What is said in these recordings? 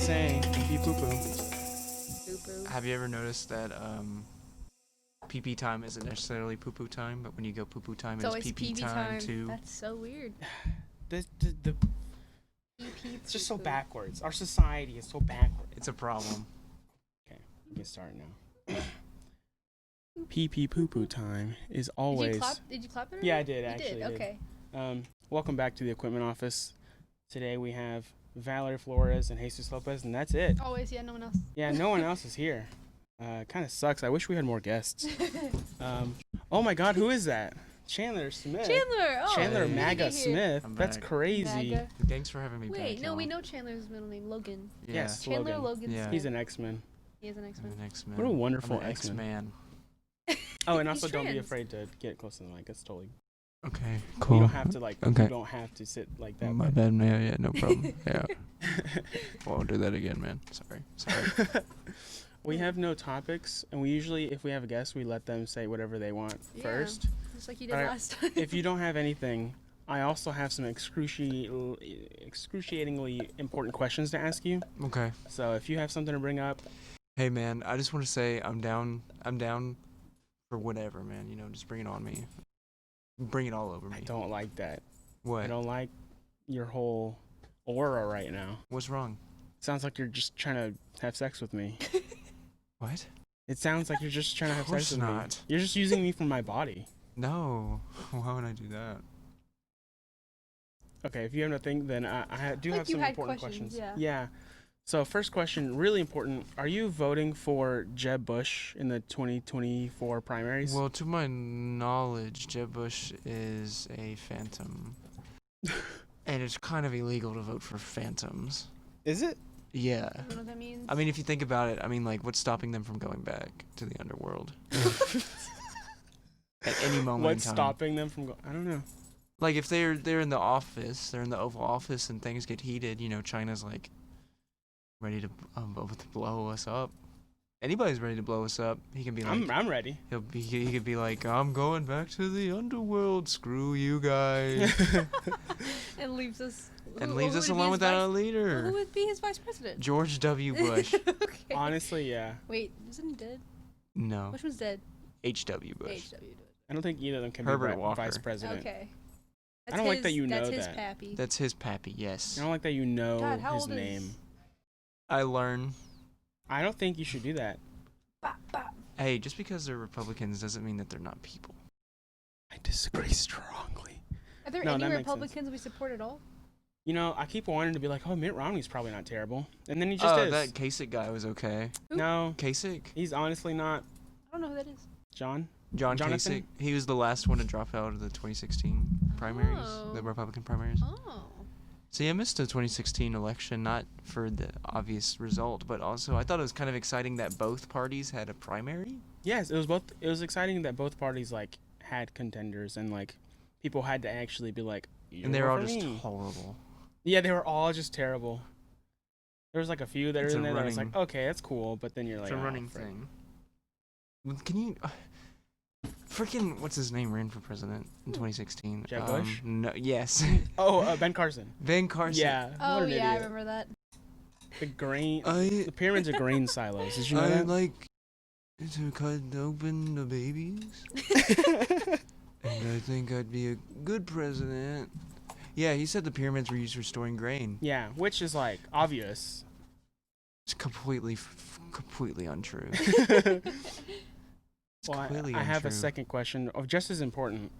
saying. Pee poo poo. Poo-poo. Have you ever noticed that pee-pee time isn't necessarily poo-poo time, but when you go poo-poo time, It's it's always pee-pee pee-pee time too? That's so weird. The Pee-pee it's just so poo-poo. backwards. Our society is so backwards. It's a problem. Okay, we can start now. Pee pee poo poo time is always. Did you clap it? Yeah, I did You actually. did. Okay. Welcome back to the equipment office. Today we have Valarie Flores and Jesus Lopez, and that's it. Always, yeah. No one else. Yeah, no one else is here. Kind of sucks. I wish we had more guests. Oh my God, who is that? Chandler Smith. Chandler. Oh, Chandler Hey. MAGA Here. Smith. I'm That's back. crazy. MAGA. Thanks for having me back. Wait, no, we y'all. know Chandler's middle name, Logan. Yeah. Yes, Chandler Logan. Logan. Yeah. Smith. He's an X-Men. He is an X-Men. I'm an X-Man. What a wonderful I'm an X-Man. X-Man. Oh, and also He's don't be trans. afraid to get close to the mic. That's totally. Okay, You cool. don't have to Okay. You don't have to sit like that. My but- bad, man. Yeah, no problem. Yeah. Won't do that again, man. Sorry. We have no topics, and we usually, if we have a guest, we let them say whatever they want Yeah. first. Just like you did Alright, last time. If you don't have anything, I also have some excruciatingly important questions to ask you. Okay. So if you have something to bring up, Hey, man. I just want to say I'm down for whatever, man. You know, just bring it on me. Bring it all over me. I don't like that. What? I don't like your whole aura right now. What's wrong? Sounds like you're just trying to have sex with me. What? It sounds like you're just trying to have Of course sex with me. not. You're just using me for my body. No. Why would I do that? Okay, if you have nothing, then I do Like have you some had important questions, questions. yeah. So first question, really important. Are you voting for Jeb Bush in the 2024 primaries? Well, to my knowledge, Jeb Bush is a phantom. And it's kind of illegal to vote for phantoms. Is it? Yeah. I don't know what that means. I mean, if you think about it, I mean, like, what's stopping them from going back to the underworld? At any moment What's in time. stopping them from going? I don't know. Like, if they're in the office, they're in the Oval Office, and things get heated, you know, China's, like, ready to blow us up. Anybody's ready to blow us up. He can be like, I'm ready. he could be like, I'm going back to the underworld. Screw you guys. and leaves us. And who- leaves who us would be alone his without a vice- Who leader. would be his vice president? George W. Bush. Okay. Honestly, yeah. Wait, isn't he dead? No. Which one's dead? H.W. Bush. H.W. dead. I don't think either of them can Herbert be Walker. vice president. Okay. I don't like that you know That's his that. pappy. That's his pappy, yes. I don't like that you know God, how his old name. is? I learn. I don't think you should do that. Bop, bop. Hey, just because they're Republicans doesn't mean that they're not people. I disagree strongly. Are there No, any that makes sense. Republicans we support at all? You know, I keep wanting to be like, oh, Mitt Romney's probably not terrible. And then he just Oh, is. that Kasich guy was okay. Who? No, Kasich? he's honestly not. I don't know who that is. John? John Jonathan? Kasich. He was the last one to drop out of the 2016 primaries, Oh. the Republican primaries. Oh. See, I missed the 2016 election, not for the obvious result, but also I thought it was kind of exciting that both parties had a primary. Yes, it was both. It was exciting that both parties like had contenders and like people had to actually be like. And they were all "You're for just me." horrible. Yeah, they were all just terrible. There was like a few that It's were a in there that was running- like, okay, that's cool, but then you're like, It's a "Oh, running frick." thing. Well, can you... freaking, what's his name, ran for president in 2016? Jeb Bush? No, yes. Oh, Ben Carson. Ben Carson. Yeah. what Oh an yeah, I idiot. remember that. The grain. I The pyramids are grain silos. Did you know I that? like to cut open the babies, and I think I'd be a good president. Yeah, he said the pyramids were used for storing grain. Yeah, which is like obvious. It's completely untrue. It's Well, completely I have a untrue. second question, of just as important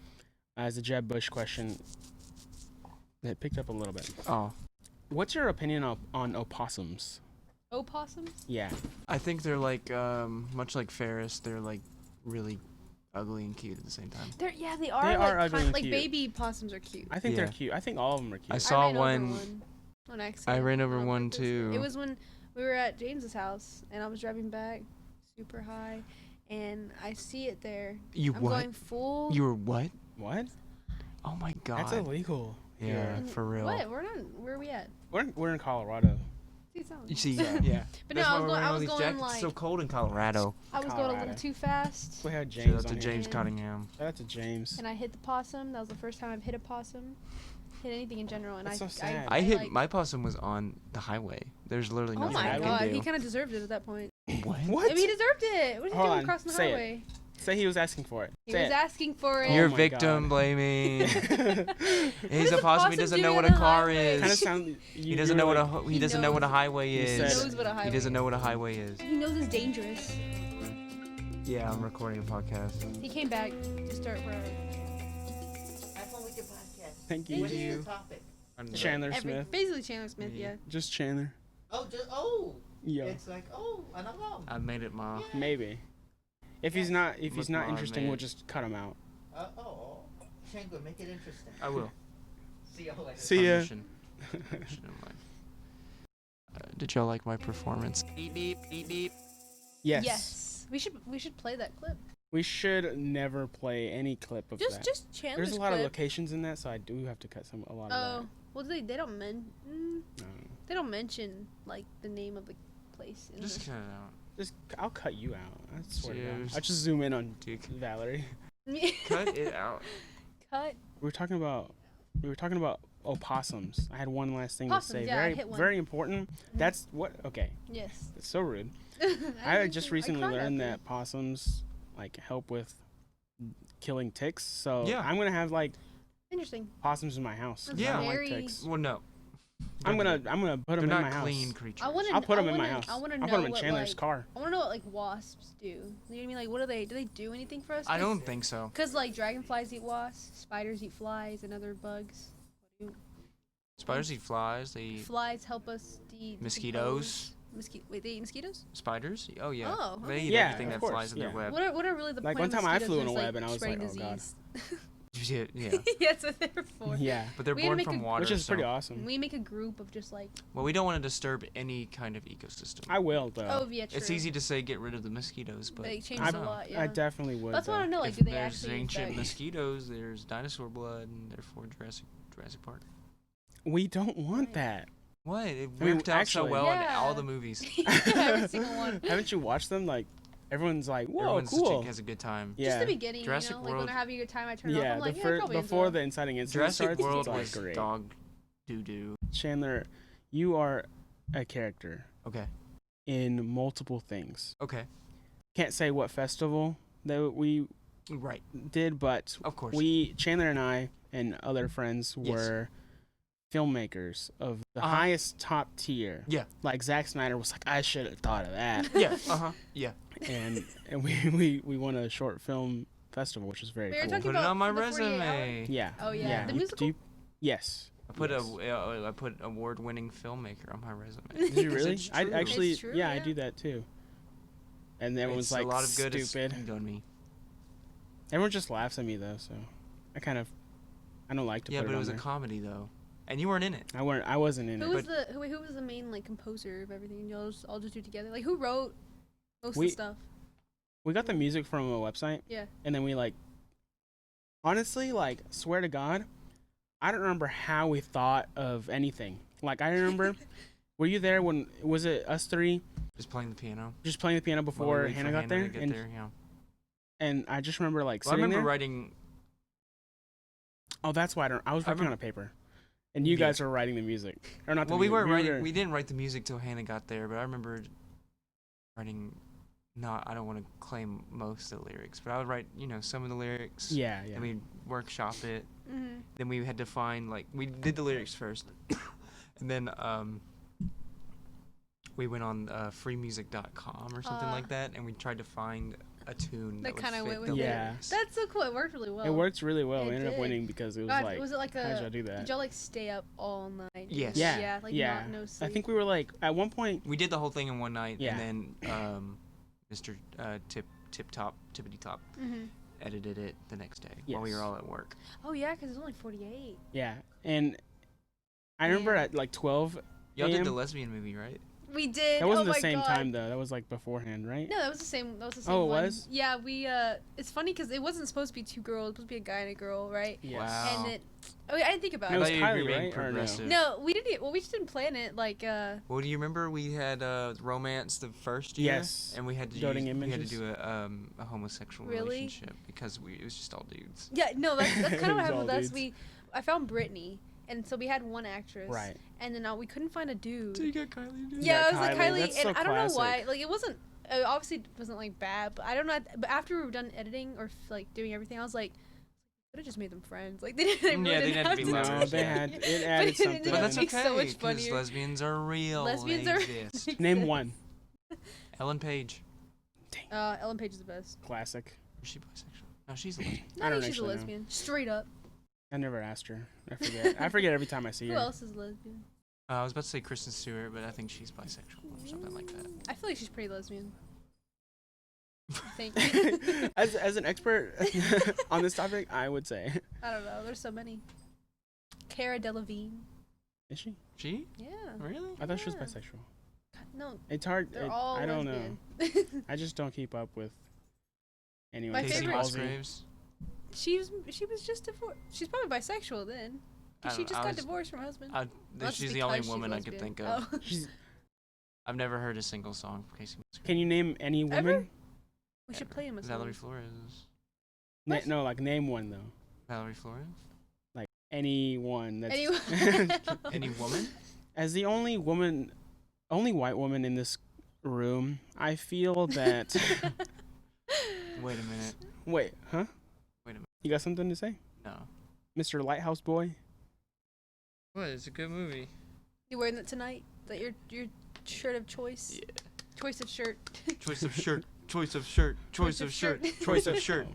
as the Jeb Bush question that picked up a little bit. Oh, What's your opinion on opossums? Opossums? Yeah. I think they're like, much like Ferris, they're like really ugly and cute at the same time. They are. They like, are ugly and like cute. baby possums are cute. I think they're Yeah. cute. I think all of them are cute. I saw ran over one. on accident. I ran over on one purpose. too. It was when we were at James's house and I was driving back super high and I see it there. You I'm what? going full. You were what? What? Oh my god. That's illegal. Yeah, here. for real. What? We're not. Where are we at? We're in Colorado. See, sounds- You see, yeah. But no, That's I why was we're going. wearing I all was these going jackets. like. It's so cold in Colorado. I was going a Colorado. little too fast. We had Shout James out to on James here. Cottingham. Shout out to James. And I hit the possum. That was the first time I've hit a possum. Hit anything in general. And That's so sad. I hit like, my possum was on the highway. There's literally Oh nothing my I god, can do. he kind of deserved it at that point. What? What? I mean, he deserved it. What did he Hold do on, crossing the say it. highway? Say he was asking for it. He Say was it. asking for it. You're my victim God. blaming. He's does a a possum. He possum doesn't do know on what the a car highway? Kind of is. sound. He doesn't know what a He doesn't know what a knows- highway You is. said He it. knows what a highway He doesn't know is. what a highway is. He knows it's dangerous. Yeah, I'm recording a podcast. He came back to start running. Have fun with your podcast. Thank Thank you. What is you. the topic? Chandler Smith. Basically Chandler Smith, yeah. Just Chandler. Oh, Yeah. it's like an alarm. I made it, Ma. Maybe. If he's not Look, Ma, I interesting, made we'll it. just cut him out. Chandler, make it interesting. I will. See you later. See ya. Mission in life. Did y'all like my performance? Beep beep beep beep. Yes. We should play that clip. We should never play any clip of that. Just Chandler's There's a lot of clip. locations in that, so I do have to cut a lot of Oh, well they don't that. they don't mention like the name of the place. In Just the- cut it out. Just I'll cut you out. I swear to God. Cheers. I'll just zoom in on Dude, Valarie. cut it out. Cut. We were talking about opossums. I had one last thing Possums, to say. yeah, I Very hit one. very important. That's what. Okay, Yes. it's so rude. I I just recently cried learned after. that possums like help with killing ticks. So Yeah. I'm gonna have like Interesting. possums in my house. 'cause Yeah. I don't like Very- ticks. Well, no. I'm gonna put They're them in not my house. clean creatures. I want to. I'll put them in my house. I want to I'll know put them in what, Chandler's like, car. I want to know what like wasps do. You know what I mean? Like, what do they? Do they do anything for us? I don't think so. Cause like dragonflies eat wasps, spiders eat flies and other bugs. Spiders eat flies. They eat Flies help us mosquitoes. Wait, they eat mosquitoes? Spiders? Oh yeah. Oh, They okay. eat Yeah, everything of that course, flies in yeah. their web. What are really the Like, point one of time I mosquitoes flew in is, a web and I was spreading like, oh, God. disease? Yeah. Yeah, that's what they're for. Yeah, But they're We had to born make from a- water. which is pretty so- awesome. We make a group of just like. Well, we don't want to disturb any kind of ecosystem. I will though. Oh yeah, true. It's easy to say get rid of the mosquitoes, but They change I a don't know. lot. Yeah. I definitely would. That's what I though. want to know. Like, If do they there's actually ancient affect- mosquitoes, there's dinosaur blood, and therefore Jurassic Park. We don't want Right. that. What? It I mean, worked out so actually- well in Yeah. all the movies. Every single one. Haven't you watched them? Like, everyone's like, whoa, Everyone's cool. has a good time. Yeah. Just the beginning, Jurassic you know, like World- when they're having a good time, I turn it off. Yeah, I'm like, the yeah, first probably before enjoy. the inciting incident Jurassic starts, World it's like was great. dog doo-doo. Chandler, you are a character Okay. in multiple things. Okay. Can't say what festival that we Right. did, but Of course. Chandler and I and other friends Yes. were filmmakers of the Uh-huh. highest top tier. Yeah. Like Zack Snyder was like, I should have thought of that. Yeah. Uh-huh. Yeah. and we won a short film festival, which was very We were cool. talking Put it about on my the 48 hour- resume. Yeah. Oh, yeah. The You- musical? do you- yes. I put Yes. I put award-winning filmmaker on my resume. Did you 'Cause really? it's I true. actually, It's true, yeah, I yeah. do that too. And everyone's It's like, a lot of good stupid. on me. Everyone just laughs at me though, so I don't like to Yeah, put but it it on was a there. comedy though, and you weren't in it. I wasn't in Who it. was who was the main like composer of everything? Y'all just all just do together. Like who wrote most of We- the stuff? We got the music from a website. Yeah. And then we like, honestly, like, swear to God, I don't remember how we thought of anything. Like, I remember, were you there when, was it us three Just playing the piano. just playing the piano while we before wait for Hannah got there? to get there, yeah. And I just remember, like, Well, I sitting remember there. writing. Oh, that's why I was working on a paper. And you Yeah. guys were writing the music. Or not the Well, we music. weren't writing. were- We didn't write the music till Hannah got there, but I remember writing. Not, I don't want to claim most of the lyrics, but I would write, some of the lyrics. Yeah, yeah. And we'd workshop it. Mm-hmm. Then we had to find we did the lyrics first, and then we went on freemusic.com or something like that, and we tried to find a tune That that, kinda would went fit the with it. Yeah. lyrics. That's so cool. It worked really well. It worked really well. It We ended up did. winning because it was God, like, was it like how did I a? do that? Did y'all like stay up all night? Yes. Yeah, Yeah. Like yeah. not no I sleep. think we were like, at one point, We did the whole thing in one night, Yeah. and then Mr. Tippity Top Mm-hmm. edited it the next day while we Yes. were all at work. Oh yeah, because it's only 48. yeah. And I remember Yeah. at like 12, Y'all did AM? the lesbian movie, right? We did. that wasn't oh the my same God. time though. That was like beforehand, right? No, that was the same. That was the same. Oh, it one. was? Yeah, we. It's funny because it wasn't supposed to be two girls. It was supposed to be a guy and a girl, right? Yes. Wow. And it. Oh, I didn't think about It it. was I thought you were Kylie, being right? Or no? progressive. No, we didn't. Well, we just didn't plan it. Like, Well, do you remember we had romance the first year? Yes. And we had to Doting we had to images. do a homosexual Really? relationship because it was just all dudes. yeah, no, that's kind of what It was happened all with us. dudes. I found Brittany, and so we had one actress. Right. And then we couldn't find a dude. So you got Kylie, dude. Yeah, Yeah, it was like Kylie, Kylie, that's and so I don't know classic. why. Like, it wasn't. Obviously, it wasn't like bad, but I don't know. But after we were done editing or like doing everything, I was like, could have just made them friends. Like they didn't. Yeah, Really they had to be do lovers. No, it. they had it But added it something. But that's makes okay, so much because funnier. lesbians are real. Lesbians they are- exist. Name one. Ellen Page. Ellen Page is the best. Classic. Is she bisexual? No, she's a lesbian. No, I I don't think she's a actually know. lesbian. Straight up. I never asked her. I forget. I forget every time I see Who her. else is a lesbian? I was about to say Kristen Stewart, but I think she's bisexual or something like that. I feel like she's pretty lesbian. I think. As an expert on this topic, I would say. I don't know. There's so many. Cara Delevingne. Is she? She? Yeah. Really? I thought she was Yeah. bisexual. No, It's hard. they're all I don't lesbian. know. I just don't keep up with anyone. My Casey favorite- Musgraves. she was just divorced. She's probably bisexual then. 'Cause she just got divorced from her husband. Unless She's it's the only because she's woman I could lesbian. think of. Oh. She's, I've never heard a single song from Casey Musgraves. can you name any woman? Ever? We should play him a song. Valerie Flores. What? No, like name one though. Valerie Flores? Anyone that's Anyway. Any woman? as the only white woman in this room. I feel that. Wait a minute. Wait, huh? Wait a minute. You got something to say, No. Mr. Lighthouse Boy? What? It's a good movie. You wearing that tonight? Is that your shirt of choice? Yeah. Choice of shirt. Choice of shirt. Choice of shirt. Choice of shirt. Choice of shirt.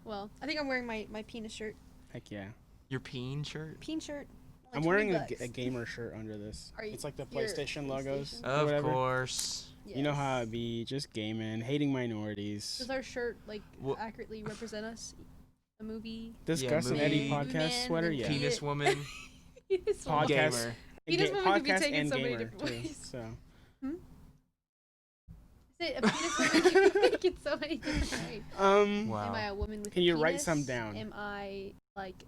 Well, I think I'm wearing my penis shirt. Heck yeah! Your peen shirt? Peen shirt. Only I'm wearing a, 20 bucks. a gamer shirt under this. Are you- It's like the your PlayStation logos. PlayStation? or Of whatever. course. You know how Yes. it be, just gaming, hating minorities. Does our shirt like Wha- accurately represent us? A movie. Discuss an movie. Eddie Movie podcast man, sweater, the yeah. Penis woman. Penis Podcast. woman. Gamer. Penis woman could be podcast taken and so many gamer, different too, ways. So Say a penis woman can be taken so many different ways. Wow. Am I a woman with Can a you penis? write some down? Am I like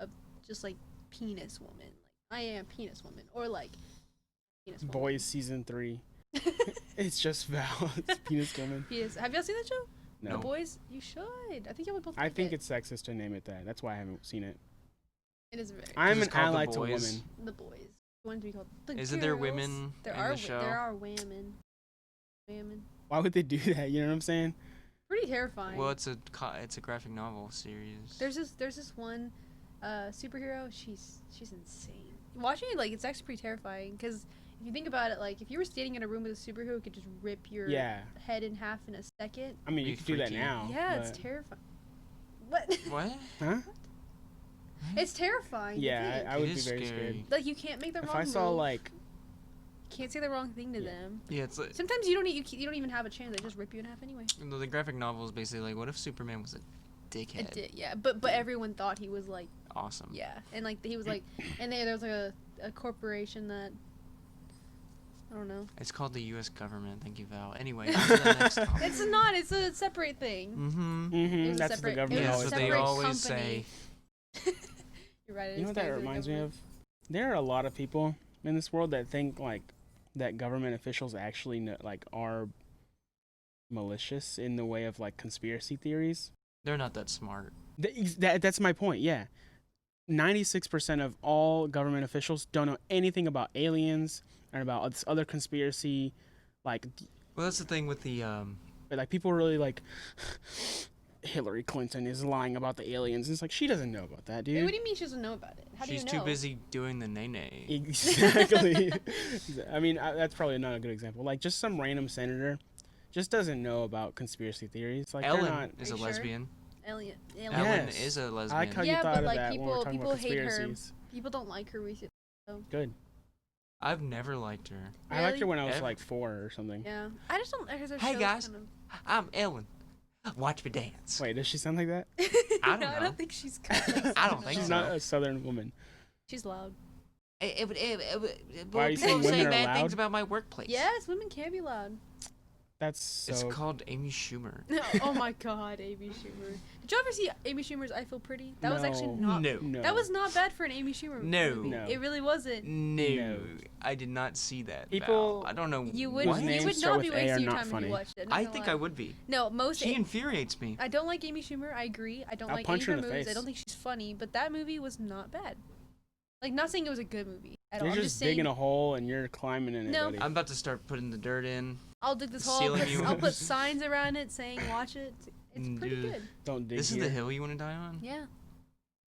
a just like penis woman? Like I am a penis woman, or like penis woman. Boys season 3. It's just Val. It's penis woman. Penis. Have y'all seen that show? No. The Boys. You should. I think y'all would both. I like think it. it's sexist to name it that. That's why I haven't seen it. It is very. I'm it's an called The ally to Boys. women. The Boys. You want it to be called the Isn't there girls. women There in are the show? There are women. Women. Why would they do that? You know what I'm saying? Pretty terrifying. Well, it's a graphic novel series. There's this one superhero. She's insane. Watching it, like, it's actually pretty terrifying because if you think about it, like, if you were standing in a room with a superhero who could just rip your Yeah. head in half in a second. I mean, Be you could do that freaky. now. Yeah, but- it's terrifying. What? What? Huh? It's terrifying. to Yeah, think. I would It be is very scary. scared. Like, you can't make the If wrong I saw move. like, You can't say the wrong thing to Yeah. them. Yeah, it's like Sometimes you don't even have a chance. They just rip you in half anyway. the graphic novel is basically like, what if Superman was a dickhead? It did, yeah. But everyone thought he was like, Awesome. yeah, and like he was like, and there was like a corporation that I don't know. It's called the U.S. government. Thank you, Val. Anyway, on to the next topic. It's not. It's a separate thing. Mm-hmm. It was a that's separate- the it government was Yeah, a that's always what they separate always company. say. You're right. it You know is what that going through the reminds me government. of? There are a lot of people in this world that think like that government officials actually like are malicious in the way of like conspiracy theories. They're not that smart. That's my point. Yeah, 96% of all government officials don't know anything about aliens and about this other conspiracy. Like, Well, that's the thing with the but, like people really like Hillary Clinton is lying about the aliens. It's like she doesn't know about that, Wait, dude. what do you mean she doesn't know about it? How she's do you know? too busy doing the nay-nay. Exactly. I mean, that's probably not a good example. Like, just some random senator just doesn't know about conspiracy theories. Like, they're Ellen not. is Are a you sure? lesbian. Alien. Ellen Yes. is a I lesbian. like how Yeah, you thought but, of like, that when we're people- talking about people hate her. conspiracies. People don't like her recently. Good. I've never liked her. I liked her Really? when I was Ever? like 4 or something. Yeah, I just don't. Her Hey, show's guys. Kind I'm Ellen. Watch me dance. Wait, does she sound like that? of... I don't no, I know. don't think she's. Kind of I don't think She's so. not a Southern woman. She's loud. Why are you People saying say women are bad loud? things about my workplace. Yes, women can be loud. That's so. It's called Amy Schumer. Oh my God, Amy Schumer. Did you ever see Amy Schumer's "I Feel Pretty"? That was actually No. not. No. No. That was not bad for an Amy Schumer. No. movie. No. It really wasn't. No, No. I did not see that. People- Val. I don't know. You would. Whose You names would start not be with A are wasting your not time if funny. you watched it. not I gonna think lie. I would be. No, most. She infuriates me. I don't like Amy Schumer. I agree. I don't I'll like punch any her of in her the movies. I face. don't think she's funny, but that movie was not bad. Like, not saying it was a good movie at all. You're I'm just saying digging a hole and you're climbing in it, No. buddy. I'm about to start putting the dirt in. I'll dig this hole. Ceiling you. I'll put signs around it saying "Watch it." It's pretty Dude. good. Don't dig This here. is the hill you want to die on? Yeah.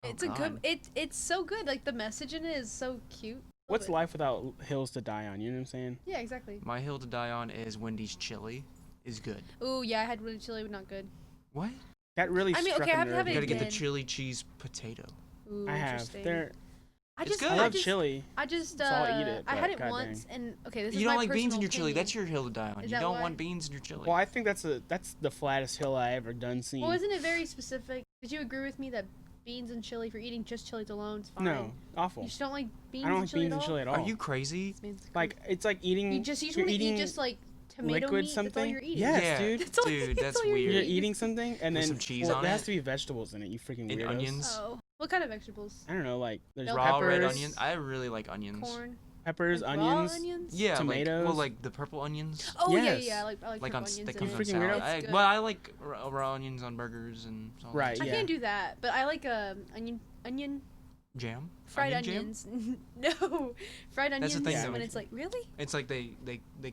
Oh, It's a good. God. It's so good. Like the message in it is so cute. Love What's it. life without hills to die on? You know what I'm saying? Yeah, exactly. My hill to die on is Wendy's chili. Is good. Ooh, yeah, I had really chili, but not good. What? That really I mean, struck okay, I a have to nerve have You it gotta in me. get the again. chili cheese potato. Ooh, I have. interesting. They're, I It's just, good. I I love just, chili. I just, so I'll eat it, I but had it god once, and okay, this is You my don't like beans in personal your chili. opinion. That's your hill to die on. Is You that don't why? want beans in your chili. Well, I think that's the flattest hill I ever done seen. Well, isn't it very specific? Did you agree with me that beans and chili, for eating just chili alone, is fine? No, awful. You just don't like beans I don't and like chili beans at and all? chili at all. Are you crazy? This man's Like it's like eating. crazy. You just you're want to eating eat just like tomato liquid meat. That's all something. you're eating. Yes, Yeah, dude. That's all- dude, that's that's all you're weird. You're eating. eating something and With then some cheese well, on there it? has to be vegetables in it. You freaking And weirdos. onions. Oh, what kind of vegetables? I don't know, like there's Raw Raw red peppers, onions. I really like onions. Corn. peppers, Like onions. Raw onions? Yeah, Tomatoes. Well, like the purple onions. Oh yeah, Yes. yeah. I like Like purple on onions they in come You on it. freaking salad. weirdo. I, It's good. well, I like raw onions on burgers and all that Right, stuff. I yeah. can't do that, but I like onion Jam. fried Onion jam? onions. No, fried That's onions. the thing, though. When it's like really. It's like they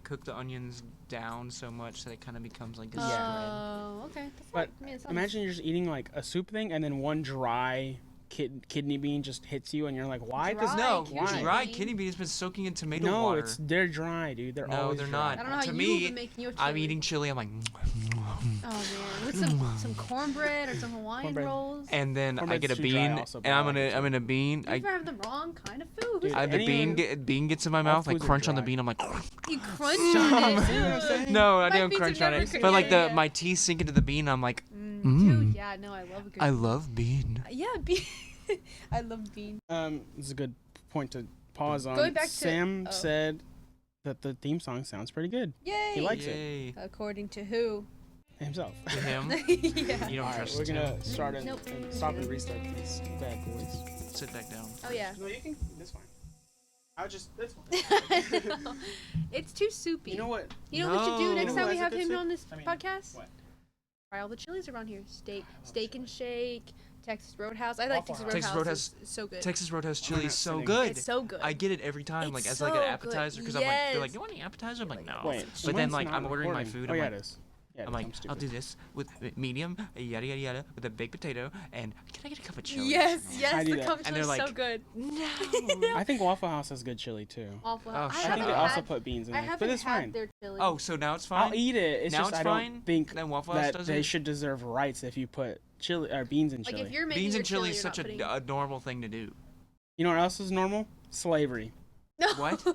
cook the onions down so much that it kind of becomes like a Yeah. spread. Oh, okay. That's But I mean, it sounds- Imagine you're just eating like a soup thing and then one dry kidney bean just hits you and you're like, why does Dry No, kidney dry bean? kidney bean has been soaking in tomato no, water. they're dry, dude. They're No, always they're dry. I not. don't know how To you've me, been making your chili. I'm eating chili. I'm like, Oh man, with some cornbread or some Hawaiian Cornbread. rolls. and then I Cornbread's get a too bean, dry also, and but I I'm like gonna it I'm too. in a bean. You ever have the wrong kind of food. Dude, I have the any- bean gets in my all mouth. I foods are crunch on the dry. bean. I'm like, You crunch on it. See what I'm saying? no, I My don't beans crunch have on never it. cr- But like yeah, yeah. my teeth sink into the bean. I'm like, Dude, yeah, no, I love a good. I love bean. Yeah, bean. I love bean. This is a good point to pause on. Going back to- Sam oh. said that the theme song sounds pretty good. Yay! He likes it Yay. According to who? himself. Him. Yeah. You don't All right, trust we're gonna him. start and, Nope. and stop and restart these bad boys. Sit back down. Oh yeah. No, you can. That's fine. I'll just. That's I fine. know. It's too soupy. You know what? You know what we should do No. next You know time who we has a have good him soup? on this I mean, podcast? What? Try all the chilies around here. Steak, I love steak and chilies. shake, Texas Roadhouse. I like Waffle Texas House. Roadhouse. Texas Roadhouse- It's so good. Texas Roadhouse chili not is so sitting. good. It's so good. I get it every time, like It's as like an so good. appetizer, because I'm like, they're like, Yes. you want any appetizer? I'm like, no. Wait. But then mine's like not I'm ordering my recording. food. Oh I'm yeah, like, it is. Yeah, I'm like, I'll stupid. do this with medium, yada yada yada, with a baked potato, and can I get a cup of chili? Yes, I yes, do the that. cup And chili they're is so like, good. No. I think Waffle House has good chili too. Awful. Oh, I shit. I think haven't they also had- put beans in I it, haven't but it's had fine. their chili. Oh, so now it's fine. I'll eat it. It's Now just it's I fine? don't think Then Waffle House that does they it? should deserve rights if you put chili or beans in like chili. if you're making Beans your and chili is you're such not putting... a normal thing to do. You know what else is normal? Slavery. No. What?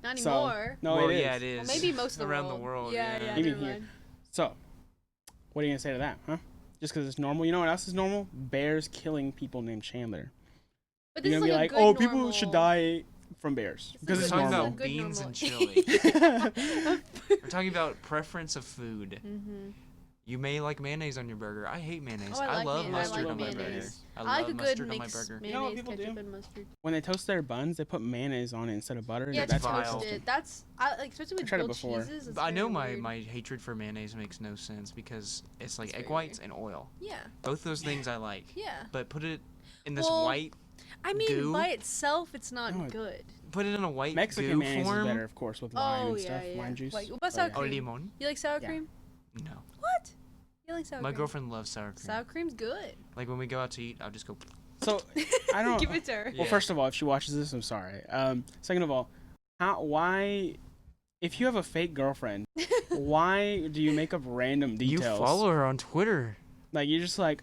Not So- anymore. No, well, it is. yeah, it is. Well, maybe most of the around world. the world. Yeah, yeah. Even never here. mind. So, what are you gonna say to that, huh? Just because it's normal. You know what else is normal? Bears killing people named Chandler. But this You're is gonna like be a like, good oh, people normal... should die from bears It's because a it's We're talking normal. about Good beans normal. and chili. normal. We're talking about preference of food. Mm-hmm. You may like mayonnaise on your burger. I hate mayonnaise. Oh, I like love mayonnaise. mustard I on like my burger. mayonnaise. I I love like a good mustard on my mix. burger. Mayonnaise, You know what people ketchup, do? and mustard. When they toast their buns, they put mayonnaise on it instead of butter. Yeah, and to That's that's vile. toast it. That's like especially with tried it grilled before. cheeses. It's But I know very weird. my hatred for mayonnaise makes no sense because it's like It's egg very whites and oil. Yeah, Both those things I like. yeah. But put it in this Well, white, I mean, Goo? by itself, it's not No, good. put it in a white Mexican goo mayonnaise form. is better, of course, with lime Oh and yeah, stuff, yeah. lime juice. Like, what about Oh, sour yeah. Oh, cream? limon? You like sour Yeah. cream? No. What? You like sour My cream? girlfriend loves sour cream. Sour cream's good. Like when we go out to eat, I'll just go. So I don't. Give it to her. Yeah. Well, first of all, if she watches this, I'm sorry. Second of all, why, if you have a fake girlfriend, why do you make up random You details? follow her on Twitter. Like you're just like,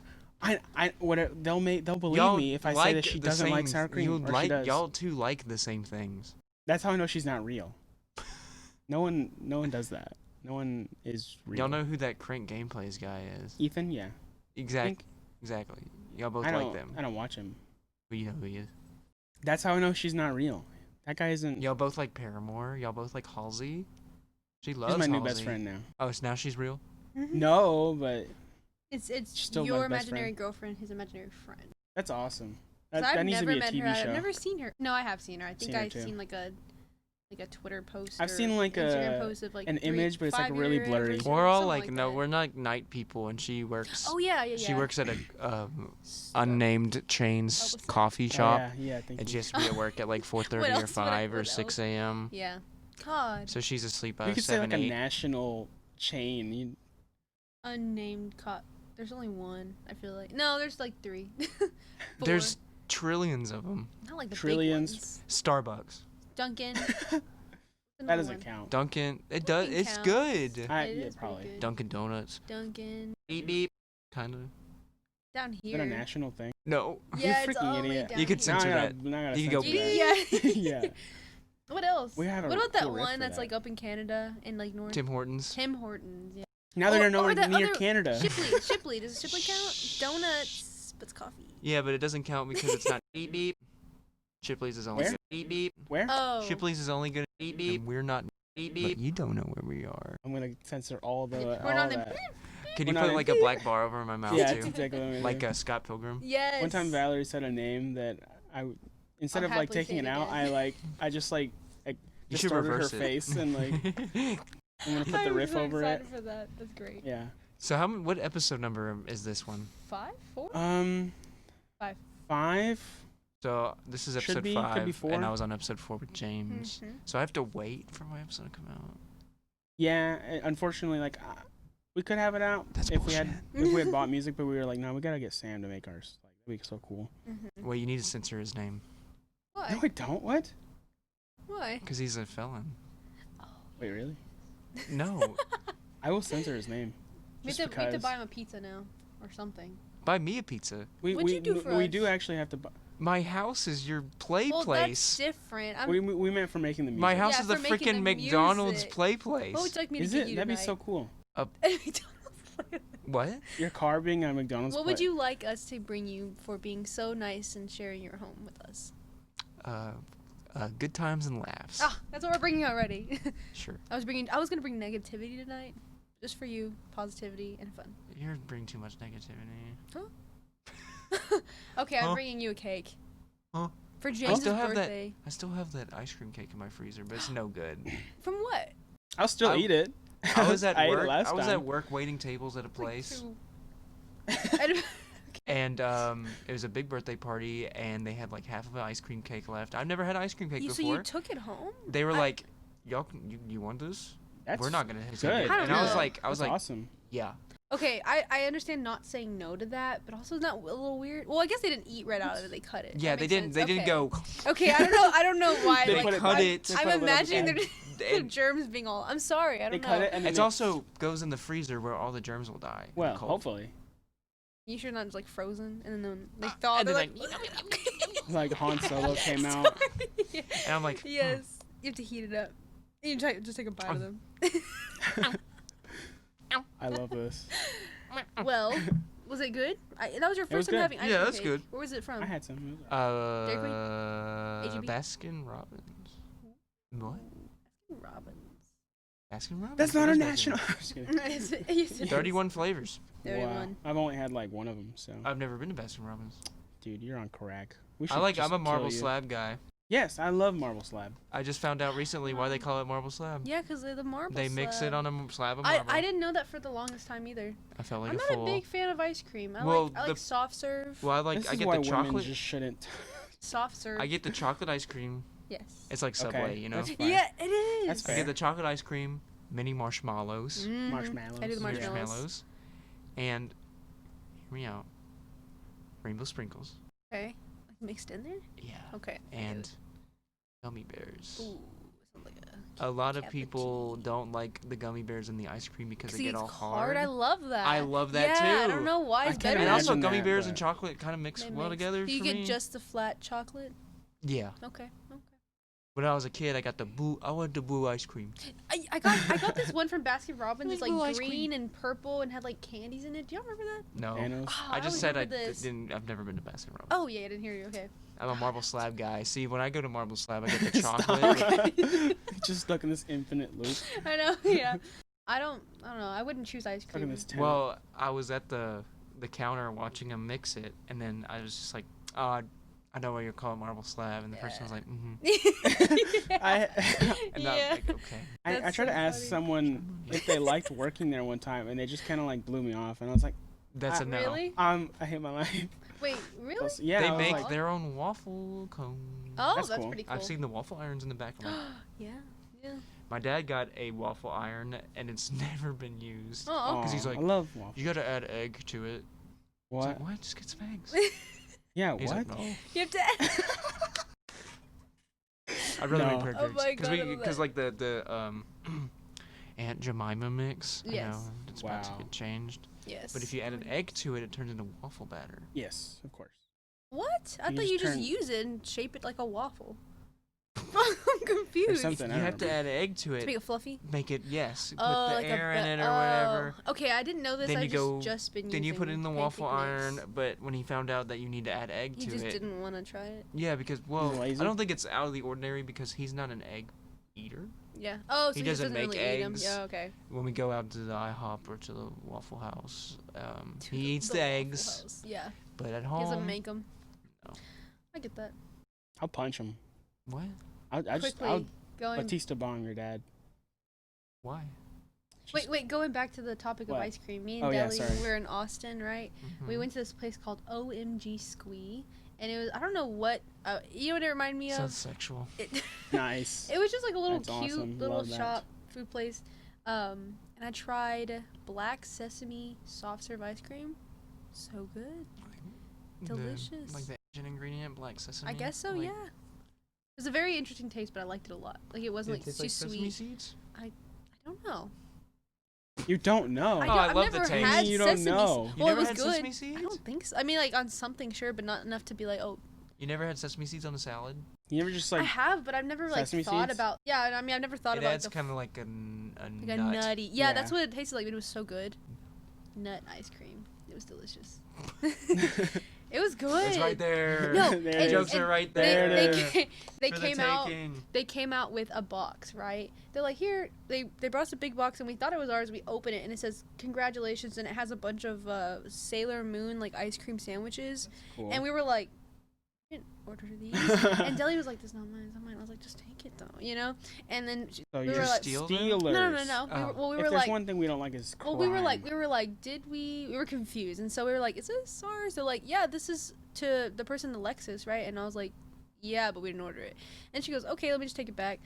whatever. They'll believe Y'all me if I say like that she the doesn't like same- sour cream, You or she like does. y'all two like the same things. That's how I know she's not real. No one does that. No one is real. Y'all know who that Crank Gameplays guy is? Ethan? Yeah. Exactly. Exactly. Y'all both I like don't. them. I don't watch him. But you know who he is. That's how I know she's not real. That guy isn't. Y'all both like Paramore. Y'all both like Halsey. She loves She's my new Halsey. best friend now. Oh, so now she's real? No, but It's Still your my best imaginary friend. girlfriend, his imaginary friend. that's awesome. 'Cause That I've needs to never be a met TV her. show. I've never seen her. No, I have seen her. I think Seen her I've too. seen like a Twitter post. I've or seen, like, Instagram post of like an image, but it's, like, 5-year really blurry. anniversary, We're all something like, no, that. we're not night people, and she works. Oh yeah. She works at a Starbucks. unnamed chain's what's that? coffee Oh, shop, yeah, thank and you. she has to be at work at like 4:30 What or else? 5 or What 6 else? a.m. Yeah. God. So she's asleep You by could say 7, like a 8. national chain. Unnamed There's only one. I feel like no. There's like 3. 4. There's trillions of them. Not like the trillions. big ones. Starbucks, Dunkin'. That doesn't count. Dunkin'. It does. Dunkin' It's counts. good. It Yeah, is pretty probably. good. Dunkin' Donuts. Dunkin'. Beep beep. Kind of. Down Is here. that a national thing? No. Yeah, You it's freaking only idiot. down You could here. censor Now I that. gotta- now I gotta You can go censor that. Yeah. Yeah. What else? We have a what about that cool riff one for that's that. like up in Canada in like North? Tim Hortons. Tim Hortons. Yeah. Now they're Or nowhere that near other- Canada. Shipley. Shipley. Does Shipley count? Donuts, but it's coffee. Yeah, but it doesn't count because it's not beep beep. Shipley's is only Where? good. Beep beep. Where? Oh. Shipley's is only good at beep beep. And we're not beep beep. But you don't know where we are. I'm gonna censor all the. We're all not in- that. Can We're you not put in- like a black bar over my mouth Yeah, that's too? exactly what I'm gonna Like do. Scott Pilgrim. Yes. One time Valerie said a name that instead I'll of like happily taking say it it out, again. I just like You should distorted her reverse it. face and like I'm gonna put the riff over it. I'm so excited for that. That's great. Yeah. So what episode number is this one? 5, 4. 5. 5. So this is Should episode be, could 5, be 4. and I was on episode 4 with James. Mhm. So I have to wait for my episode to come out. Yeah. Unfortunately, like we could have it out That's if we had bought music, but we were like, no, we gotta get Sam to make ours. Like that'd be so cool. Mhm. Well, you need to censor his name Why? No, I don't. What? Why? because he's a felon. Wait, really? No, I will censor his name. We have, Just to, we have to because. buy him a pizza now or something. buy me a pizza. What'd you do for we us? do actually have to buy. My house is your play Well, that's place. different. I'm, We meant for making the music. My house Yeah, is the for making freaking the McDonald's music. play place. what would you like me to Is get it? you That'd be tonight? so cool. What? Your car being a McDonald's. What would play- you like us to bring you for being so nice and sharing your home with us? Good times and laughs. Ah, that's what we're bringing already. Sure. I was gonna bring negativity tonight, just for you, positivity and fun. You're bringing too much negativity. Okay, I'm Huh? bringing you a cake. Huh? For James's still have that- birthday. I still have that ice cream cake in my freezer, but it's no good. From what? I'll still I- eat it. I was at I ate it work. last I was time. at work waiting tables at a place, I don't- and it was a big birthday party, and they had like half of an ice cream cake left. I've never had ice cream cake So before. you took it home? They were I- like, "Y'all, you want this? That's We're not gonna take good. it." I don't And I was know. like, That's awesome. "Yeah." Okay, I understand not saying no to that, but also isn't that a little weird? Well, I guess they didn't eat right out of it; they cut it. Yeah, That they makes didn't. sense. They didn't Okay. go. Okay, I don't know why. They like, put it- cut I'm, it. They I'm put a little imagining bit- the and germs being all. I'm sorry, I They don't cut know. it and then it they- also goes in the freezer where all the germs will die. in the Well, cold. hopefully. You sure not just like frozen and then they thaw? and They're then like, Like Han Solo came out. Yeah. And I'm like, Yes, you have to heat it up. You just take a bite of them. I love this. Well, was it good? That was your was first time good. having ice Yeah, cream that's cake. good. Where was it from? I had some. It was- HEB? Baskin Robbins. What? Robbins. Baskin Robbins. That's not What a is national. Baskin? Just kidding. Yes, it is. 31 flavors. Wow. 31. I've only had like one of them, so. I've never been to Baskin Robbins. Dude, you're on crack. We I should like. just I'm a marble kill you. slab guy. Yes, I love marble slab. I just found out recently why they call it marble slab. Yeah, because they're the marble They mix slab. it on a slab of I marble. didn't know that for the longest time either. I felt like I'm a not fool. a big fan of ice cream. I Well, like the- soft serve. Well, I like. This I is get why the women chocolate. just shouldn't. Soft serve. I get the chocolate ice cream. Yes. It's like Subway, Okay, you know. that's fine. Yeah, it is. That's I fair. get the chocolate ice cream, mini marshmallows, Mhm. Marshmallows. I do the Yeah. marshmallows. and hear me out. Rainbow sprinkles. Okay. Like mixed in there? Yeah. Okay. And gummy bears. Ooh, sounds like a A lot of people cappuccino. don't like the gummy bears in the ice cream because they See, get it's all hard. hard. I love that. I love that yeah, I too. don't know why I it's can't better. And also imagine gummy that, bears and but- chocolate kind of mix They well mix. together Do you for get me. just the flat chocolate? Yeah. Okay. When I was a kid, I got the blue. I wanted the blue ice cream. I got this one from Baskin Robbins. It's Blue like ice cream. green and purple and had like candies in it. Do y'all remember that? No. Thanos. Oh, I just always said I remember this. didn't. I've never been to Baskin Robbins. Oh yeah, I didn't hear you. Okay. I'm a marble slab guy. See, when I go to marble slab, I get the Stop. chocolate. Just stuck in this infinite loop. I know. Yeah. I don't know. I wouldn't choose ice Stuck in cream. this tent. Well, I was at the counter watching him mix it, and then I was just like, I I know why you call it marble slab, and the person was like, mm-hmm. I And I'm like, okay. I That's tried to so ask funny. someone if they liked working there one time, and they just kind of like blew me off, and I was like, That's a no. Really? I hate my life. Wait, really? Yeah, They I was make like, their own waffle cones. Oh, That's that's cool. pretty cool. I've seen the waffle irons in the back of my. Yeah. Yeah. My dad got a waffle iron, and it's never been used. Oh. 'Cause he's "Aw, like, I love waffles. You gotta add egg to it. It's What? like, what? Just get some eggs. Yeah, He's what? like, no. You have to. I'd rather No. make pancakes. Oh my God, I love Because that. like the Aunt Jemima mix, you Yes. know, it's about to Wow. get changed. Yes. But if you add an egg to it, it turns into waffle batter. Yes, of course. What? I You thought just you just turn- use it and shape it like a waffle. I'm Or confused. something. You I don't have to remember. add egg to To it. make it fluffy? Make it, yes. Put Oh, the like air a in be- it or whatever. Oh. Okay, I didn't know this. Then I you go- just been Then you put it in the using waffle pancake mix. iron, but when he found out that you need to add egg He to just it. didn't want to try it. Yeah, because, well, lazy? I don't think it's out of the ordinary because he's not an egg eater. Yeah. Oh, so He he, just doesn't doesn't make really eat 'em. eggs. Yeah, okay. When we go out to the IHOP or to the Waffle House, To he eats the Waffle eggs, House. Yeah. but at He home, doesn't make them. No. I get that. I'll punch him. what? Quickly, I'll going. Batista bong your dad. Why? Just- Wait, going back to the topic of What? ice cream. Me and Oh, yeah, Deli, sorry. we were in Austin, right? We Mhm. went to this place called OMG Squee, and it was, I don't know what, you know what it reminded me Sounds of? sexual. It, Nice. it was just like a little That's cute awesome. little Love that. shop, food place. And I tried black sesame soft serve ice cream. So good. Delicious. Like the Asian ingredient, black sesame. I guess so, like, yeah. It was a very interesting taste, but I liked it a lot. Like, it wasn't Did it taste too like sesame sweet. seeds? I don't know. You don't know. Oh, I I've love the never taste. had You don't sesame know. seeds. You Well, never it was had good. sesame I seeds? don't think so. I mean, like on something, sure, but not enough to be like, oh, You never had sesame seeds on a salad? You never just I like have, but I've never like sesame thought seeds? about. Yeah, I mean, I've never thought It about adds the kind of like a like a nut. nutty. Yeah, Yeah. that's what it tasted like. But it was so good. Nut ice cream. It was delicious. It was good. It's right there. No, There the it and- is. jokes and are right They, there. they For the came out. taking. They came out with a box, right? They're like, here. They brought us a big box, and we thought it was ours. We open it, and it says congratulations, and it has a bunch of Sailor Moon like ice cream sandwiches. cool. And we were like, I didn't order these. And Deli was like, this is not mine, it's not mine. I was like, just take it though, you know? And then so we you're were like, steal them? stealers. no. Oh. We If were there's like, one thing we don't like is crime. we were like, we were confused. And so we were like, is this ours? They're like, yeah, this is to the person, Alexis, right? And I was like, yeah, but we didn't order it. And she goes, okay, let me just take it back.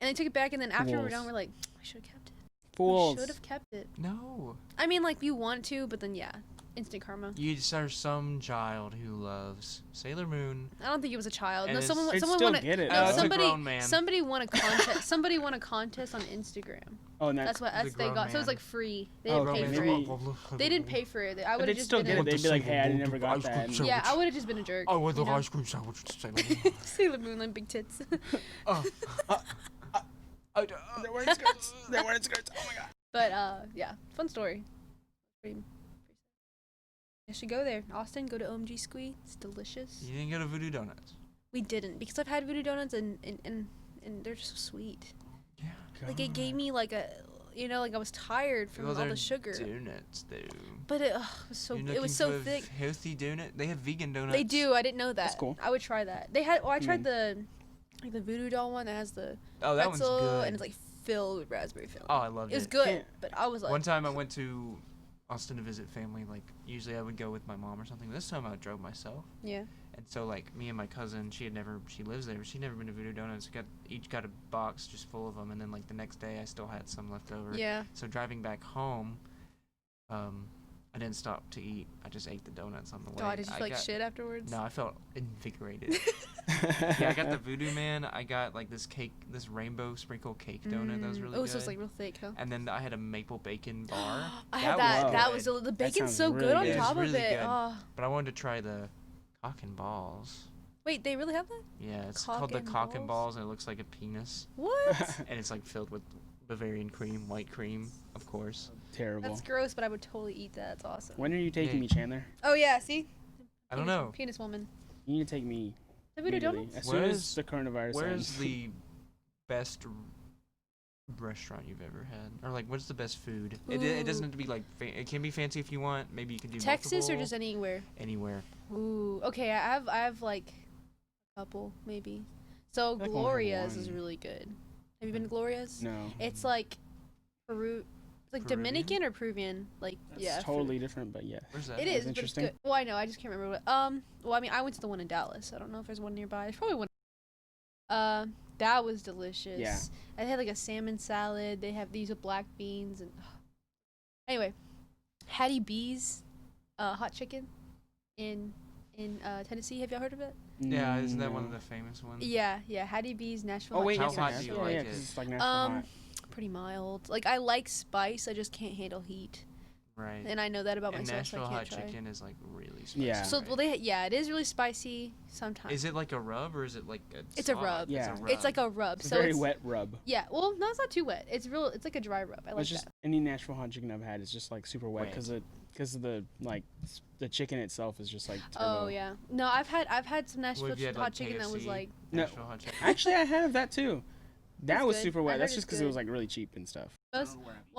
And they took it back, and then after we were Fools. done, we're like, we should have kept it. Fools. We should have kept it. No. I mean, like, you want to, but then, yeah, instant karma. You just are some child who loves Sailor Moon. I don't think it was a child. And No, it's- someone They'd won still a, get it, no, though. It's a somebody, grown man. somebody won a contest. Somebody won a contest on Instagram. Oh, and That's what The they grown got. So it was man. like free. They Oh, didn't okay, pay maybe- for it. They didn't pay for it. I would But have they'd just still been get a, it. They'd be like, hey, I never got Ice cream that. sandwich. yeah, I would have just been a jerk. I want the you know? ice cream sandwich. Sailor Moon. Sailor Moon and big tits. Oh. They're wearing skirts. They're wearing skirts. Oh my god. But yeah, fun story. Pretty I should go there. Austin, go to OMG Squee. It's delicious. You didn't go to Voodoo Donuts. We didn't because I've had Voodoo Donuts and they're just so sweet. Yeah. Like it gave me like a, you know, like I was tired from Well, all they're the sugar. Donuts, though. But it was so You're it was looking so for thick. Healthy donut. They have vegan donuts. They do. I didn't know that. That's cool. I would try that. They had. Oh, I tried mean- the Voodoo Doll one that has the Oh, that one's pretzel good. and it's like filled with raspberry filling. Oh, I loved it was it. good, Can't- but I was like, One time I went to Austin to visit family. Like usually I would go with my mom or something. This time I drove myself. yeah. And so like me and my cousin, she lives there, but she'd never been to Voodoo Donuts. Each got a box just full of them, and then like the next day I still had some left over. Yeah. So driving back home, I didn't stop to eat. I just ate the donuts on the way. God, did you I feel like got- shit afterwards? No, I felt invigorated. Yeah, I got the Voodoo Man. I got like this cake, this rainbow sprinkle cake donut that was really Oh, good. so it's like real thick, huh? And then I had a maple bacon bar. I had That that. was That good. was the That bacon's sounds so really good on good. It was top of really it. good. Oh. But I wanted to try the cock and balls. Wait, they really have that? Yeah, it's Cock called the and cock and balls? balls, and it looks like a penis, What? and it's like filled with Bavarian cream, white cream, of course. Terrible. That's gross, but I would totally eat that. That's awesome. When are you taking Yeah. me, Chandler? Oh yeah, see? I don't Penis- know. Penis woman. You need to take me. The Voodoo immediately, Donuts? as soon Where's- as the coronavirus Where's ends. the best restaurant you've ever had, or like what's the best food? It doesn't have to be like it can be fancy if you want. Maybe you can do Texas or multiple. just anywhere? Anywhere. Ooh, okay. I have like couple maybe. So like I only had Gloria's is one. really good. Have you been to Gloria's? No. It's like Peru. It's like Peruvian? Dominican or Peruvian. Like That's yeah. totally different, but yeah. Where's that? It at? is, but it's interesting. good. Well, I know. I just can't remember what. Well, I mean, I went to the one in Dallas. I don't know if there's one nearby. There's probably one. That was delicious. Yeah. I had like a salmon salad. They have these with black beans and. Anyway, Hattie B's, hot chicken, in Tennessee. Have y'all heard of it? Yeah, isn't that one of No. the famous ones? Yeah, Hattie B's Nashville. Oh hot wait, How yes, chicken. hot I do have. you Yeah, like yeah, it? 'cause it's like Nashville hot. Pretty mild. Like I like spice. I just can't handle heat, Right. and I know that about And myself. So Nashville I hot can't try. chicken is like really spicy. Yeah. So right? well, it is really spicy sometimes. Is it like a rub or is it like a? It's a sauce? rub. Yeah. It's, a rub. It's like a rub. It's a so very it's wet rub. Yeah. Well, no, it's not too wet. It's real. It's like a dry rub. I But like it's just that. any Nashville hot chicken I've had is just like super wet Wet. because of the like the chicken itself is just like turbo. Oh yeah. No, I've had some Nashville What if you had, hot like, chicken that was KFC? like. No. Nashville hot chicken. Actually, I have that too. That It's was good. super I wet. heard That's it's just because it was good. like really cheap and stuff.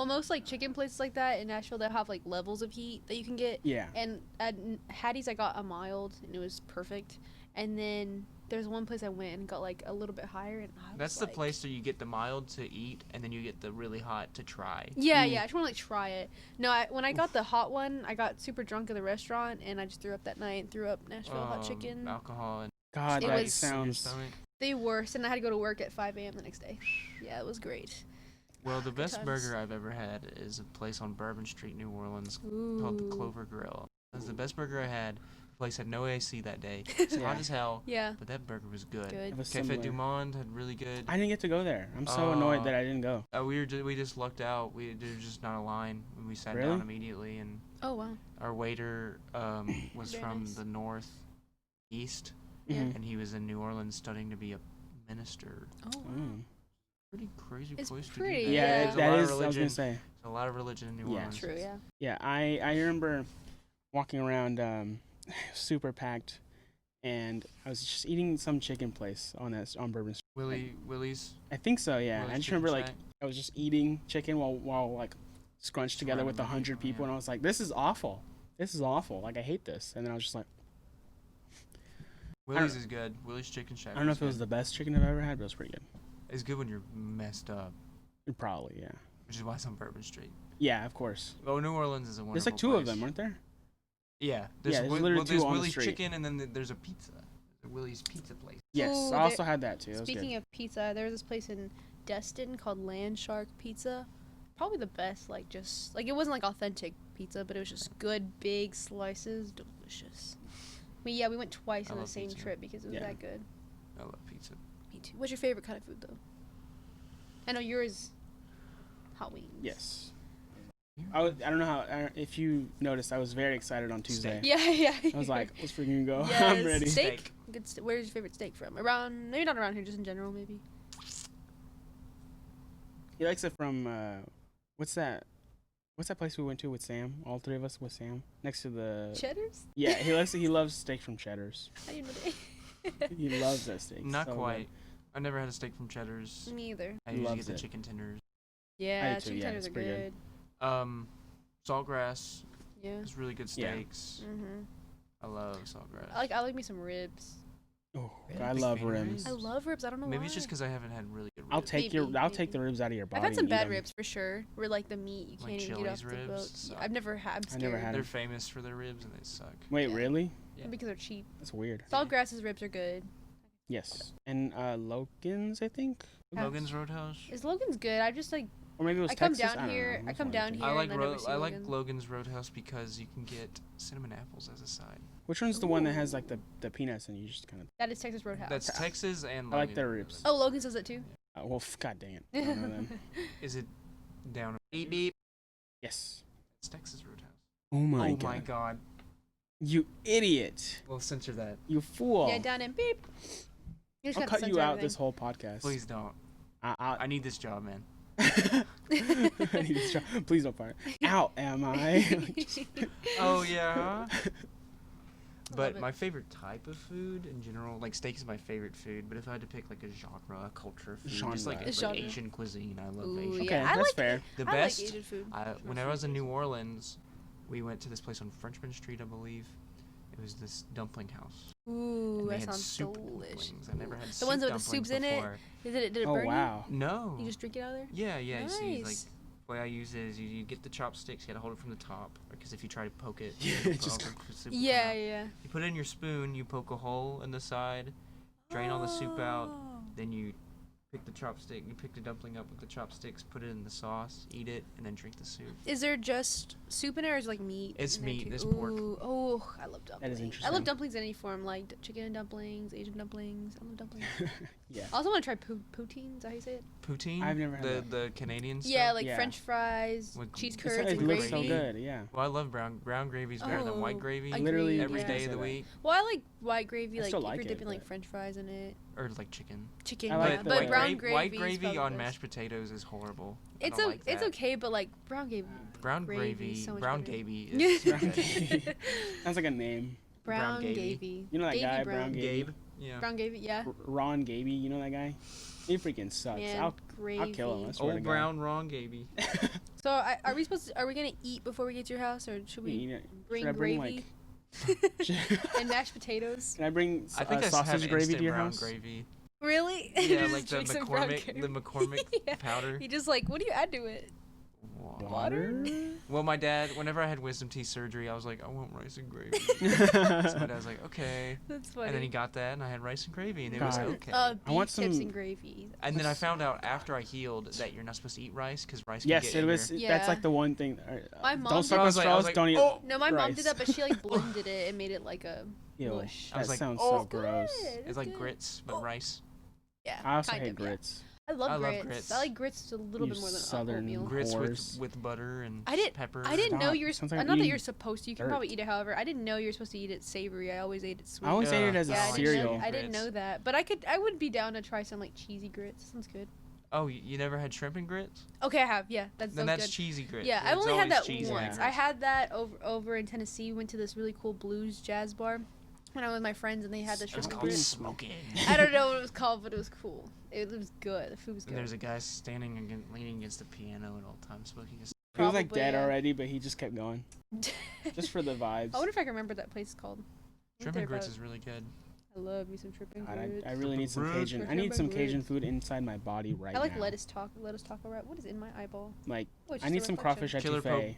Most like chicken places like that in Nashville, they'll have like levels of heat that you can get. Yeah. And at Hattie's, I got a mild, and it was perfect. And then there's one place I went and got like a little bit higher, and I was That's the like- place where you get the mild to eat, and then you get the really hot to try. Yeah, Mm. yeah. I just want to like try it. No, when I got the hot one, I got super drunk at the restaurant, and I just threw up that night. And threw up Nashville hot chicken. Alcohol and God, It that was- in your sounds. stomach. The worst, and I had to go to work at 5 a.m. the next day. Yeah, it was great. Well, the best times. burger I've ever had is a place on Bourbon Street, New Orleans, Ooh. called the Clover Grill. It was the best burger I had. The place had no AC that day. It's hot Yeah. as hell, Yeah, but that burger was good. good. It was Cafe similar. Du Monde had really good. I didn't get to go there. I'm so annoyed that I didn't go. We just lucked out. There was just not a line. We sat Really? down immediately, and Oh wow. our waiter was Very from nice. the north east, Yeah. Mhm. and he was in New Orleans studying to be a minister. Oh wow. Mm. Pretty crazy It's place to pretty, do that. Yeah, Yeah. There's a that lot is. of I was religion. gonna say. There's a lot of religion in New Yeah. Orleans. True. Yeah. Yeah, I remember walking around super packed, and I was just eating some chicken place on Bourbon Street. Willie's. I think so. Yeah, Willie's I just Chicken remember like Shack. I was just eating chicken while like scrunched together with Surrounded by 100 people, people, yeah. and I was like, this is awful. This is awful. Like I hate this. And then I was just like, Willie's is good. Willie's Chicken Shack. I don't know if it was the best chicken I've ever had, but it was pretty good. It's good when you're messed up, Probably, yeah. which is why it's on Bourbon Street. Yeah, of course. Oh, New Orleans is a wonderful There's like two of place. them, aren't there? Yeah, there's Wi- literally there's two on the Willie's street. Chicken, and then there's a pizza. The Willie's Pizza place. Yes, Ooh, I also had that too. That was Speaking good. of pizza, there was this place in Destin called Land Shark Pizza. Probably the best. Like just like it wasn't like authentic pizza, but it was just good big slices, delicious. We went twice I on the love same pizza. trip because it was Yeah. that good. I love pizza. Me too. What's your favorite kind of food though? I know yours. Hot wings. Yes. I don't know if you noticed, I was very excited on Tuesday. Yeah, yeah. I was like, let's freaking go. Yes. I'm ready. Steak. Good. Where's your favorite steak from? Around? Maybe not around here, just in general, maybe. He likes it from what's that place we went to with Sam? All three of us with Sam next to the. Cheddar's? Yeah, he loves steak from Cheddar's. How do you know that? He loves that steak. Not so good. quite. I never had a steak from Cheddar's. Me either. I He usually loves get the it. chicken tenders. Yeah, do too, chicken yeah, tenders it's are pretty good. good. Saltgrass Yeah. is really good Yeah. steaks. Mhm. I love saltgrass. I like me some ribs. Oh, Really? I Big love fan of ribs. ribs? I love ribs. I don't know why. Maybe it's just because I haven't had really good ribs. I'll take Maybe, I'll take the maybe. ribs out of your body. I've had some and eat bad 'em. ribs for sure. Where like the meat you Like can't even get off Chili's the boat. ribs suck. I've never had. I'm I never scared. had They're 'em. famous for their ribs and they suck. Wait, Yeah. really? Yeah. Because they're cheap. That's weird. Saltgrass's ribs are good. Yes. And Logan's, I think. Logan's Roadhouse. Is Logan's good? I just like Or maybe it was I come Texas. down don't here- know. I come Which one down is it? here- I like and I never see I like Logan's. Logan's Roadhouse because you can get cinnamon apples as a side. Which one's the one that has Ooh. like the peanuts and you just kind of? that is Texas Roadhouse. That's Texas and I like Logan their really. ribs. Oh, Logan's does it too. Well, god dang it. I don't know then. Is it down? Beep beep. Yes. It's Texas Roadhouse. Oh my oh god. my god. You idiot. We'll censor that. You fool. Yeah, down and beep. You just I'll gotta cut you censor out everything. this whole podcast. Please don't. I I need this job, man. I need this job. Please don't fire. Out am I? Oh yeah. Love But it. my favorite type of food in general, like steak is my favorite food. But if I had to pick like a genre, a culture of food, just like, Genre. Genre. Asian cuisine, I love Ooh, Asian. Okay, yeah. I that's like fair. The I best. like Asian food. When I was in New Orleans, we went to this place on Frenchman Street, I believe. It was this dumpling house. Ooh, And they that had sounds soup delicious. dumplings. I never had The soup ones with the dumplings soups in it? before. Did it Oh burn wow. No. you? You just drink it out of there? Yeah, yeah. You see, like, Nice. the way I use it is you get the chopsticks, you gotta hold it from the top, because if you try to poke it, Yeah, it'll it just poke, the soup will come Yeah, out. yeah. You put it in your spoon, you poke a hole in the side, drain all the soup out, Oh. then you pick the chopstick, you pick the dumpling up with the chopsticks, put it in the sauce, eat it, and then drink the soup. Is there just soup in it, or is it like meat? It's in there meat, too? there's pork. Ooh, oh, I love dumplings. I interesting. love dumplings in any form, like chicken dumplings, Asian dumplings. I love dumplings. Yeah. I also want to try poutine. Is that how you say it? Poutine? I've never had that. the Canadian stuff? Yeah, like Yeah. French fries, With- cheese It's curds, like- and It looks gravy. so good. Yeah. Well, I love brown gravy's better than white Oh, gravy. agreed, Literally every yeah. day of say the that. week, Well, I like white gravy, I like still if like you're it, dipping like but- French fries in it. or like chicken. Chicken, I like yeah. the- But brown white gravy is gravy probably on the best. mashed potatoes is horrible. I It's don't like it's that. okay, but like brown gravy. Brown Gravy gravy, is so much brown better. gravy is Brown good. gravy. Sounds like a name. Brown gravy. gravy. You know that Gavy guy, brown. Brown Gabe? Gabe. Yeah. Brown gravy, yeah. Ron Gaby, you know that guy? He freaking sucks. Man, I'll gravy. kill him. I swear to Old God. brown wrong Gaby. So are we supposed to? Are we gonna eat before we get to your house, or should we You know, bring should I bring, gravy Can and mashed potatoes? I bring I think I have sausage gravy instant to your brown house? gravy. Really? Yeah, Just like the drink some brown McCormick, the gravy. McCormick Yeah. powder. You just like, what do you add to it? Water? Well, my dad, whenever I had wisdom teeth surgery, I was like, I want rice and gravy. So my dad was like, okay. That's funny. And then he got that, and I had rice and gravy, and it was God. okay. I Beef want tips some- and gravy. And then I found out after I healed that you're not supposed to eat rice because rice can Yes, get it in was. your- Yeah. That's like the one thing. My mom Don't did- suck I on was like- I was straws. like, Don't eat. oh! No, my mom did rice. that, but she like blended it and made it like a Ew, mush. I was that like, sounds oh, so gross. It's like grits, but rice. Yeah. I also kind hate of, yeah. grits. I love I love grits. grits. I like grits a little You bit more than southern oatmeal. Grits Whores. with butter and I didn't- pepper. I didn't know Stop. you were. Sounds like Not I'm that eating you're supposed to. You can dirt. probably eat it however. I didn't know you were supposed to eat it savory. I always ate it sweet. I always ate it as yeah, a I didn't cereal. know, I didn't know that, but I would be down to try some like cheesy grits. Sounds good. Oh, you never had shrimp and grits? Okay, I have. Yeah, Then sounds that's good. cheesy grits. Yeah, I've It's only had always that cheesy once. Yeah. I had that over in Tennessee. Went to this really cool blues jazz bar when I was with my friends, and they had the It was shrimp and called grits. smoking. I don't know what it was called, but it was cool. It was good. The food was And good. there's a guy standing leaning against the piano at all times, smoking his. He was like Probably, dead yeah. already, but he just kept going, just for the vibes. I wonder if I can remember what that place is called. I Shrimp went and there grits about- is really good. I love me some shrimp and God, grits. I really need some Grits. Cajun. I Shrimp need some and Cajun grits. food inside my body right I like now. lettuce taco wrap. What is in my eyeball? Like, Oh, it's I just need a some reflection. crawfish Killer etouffee.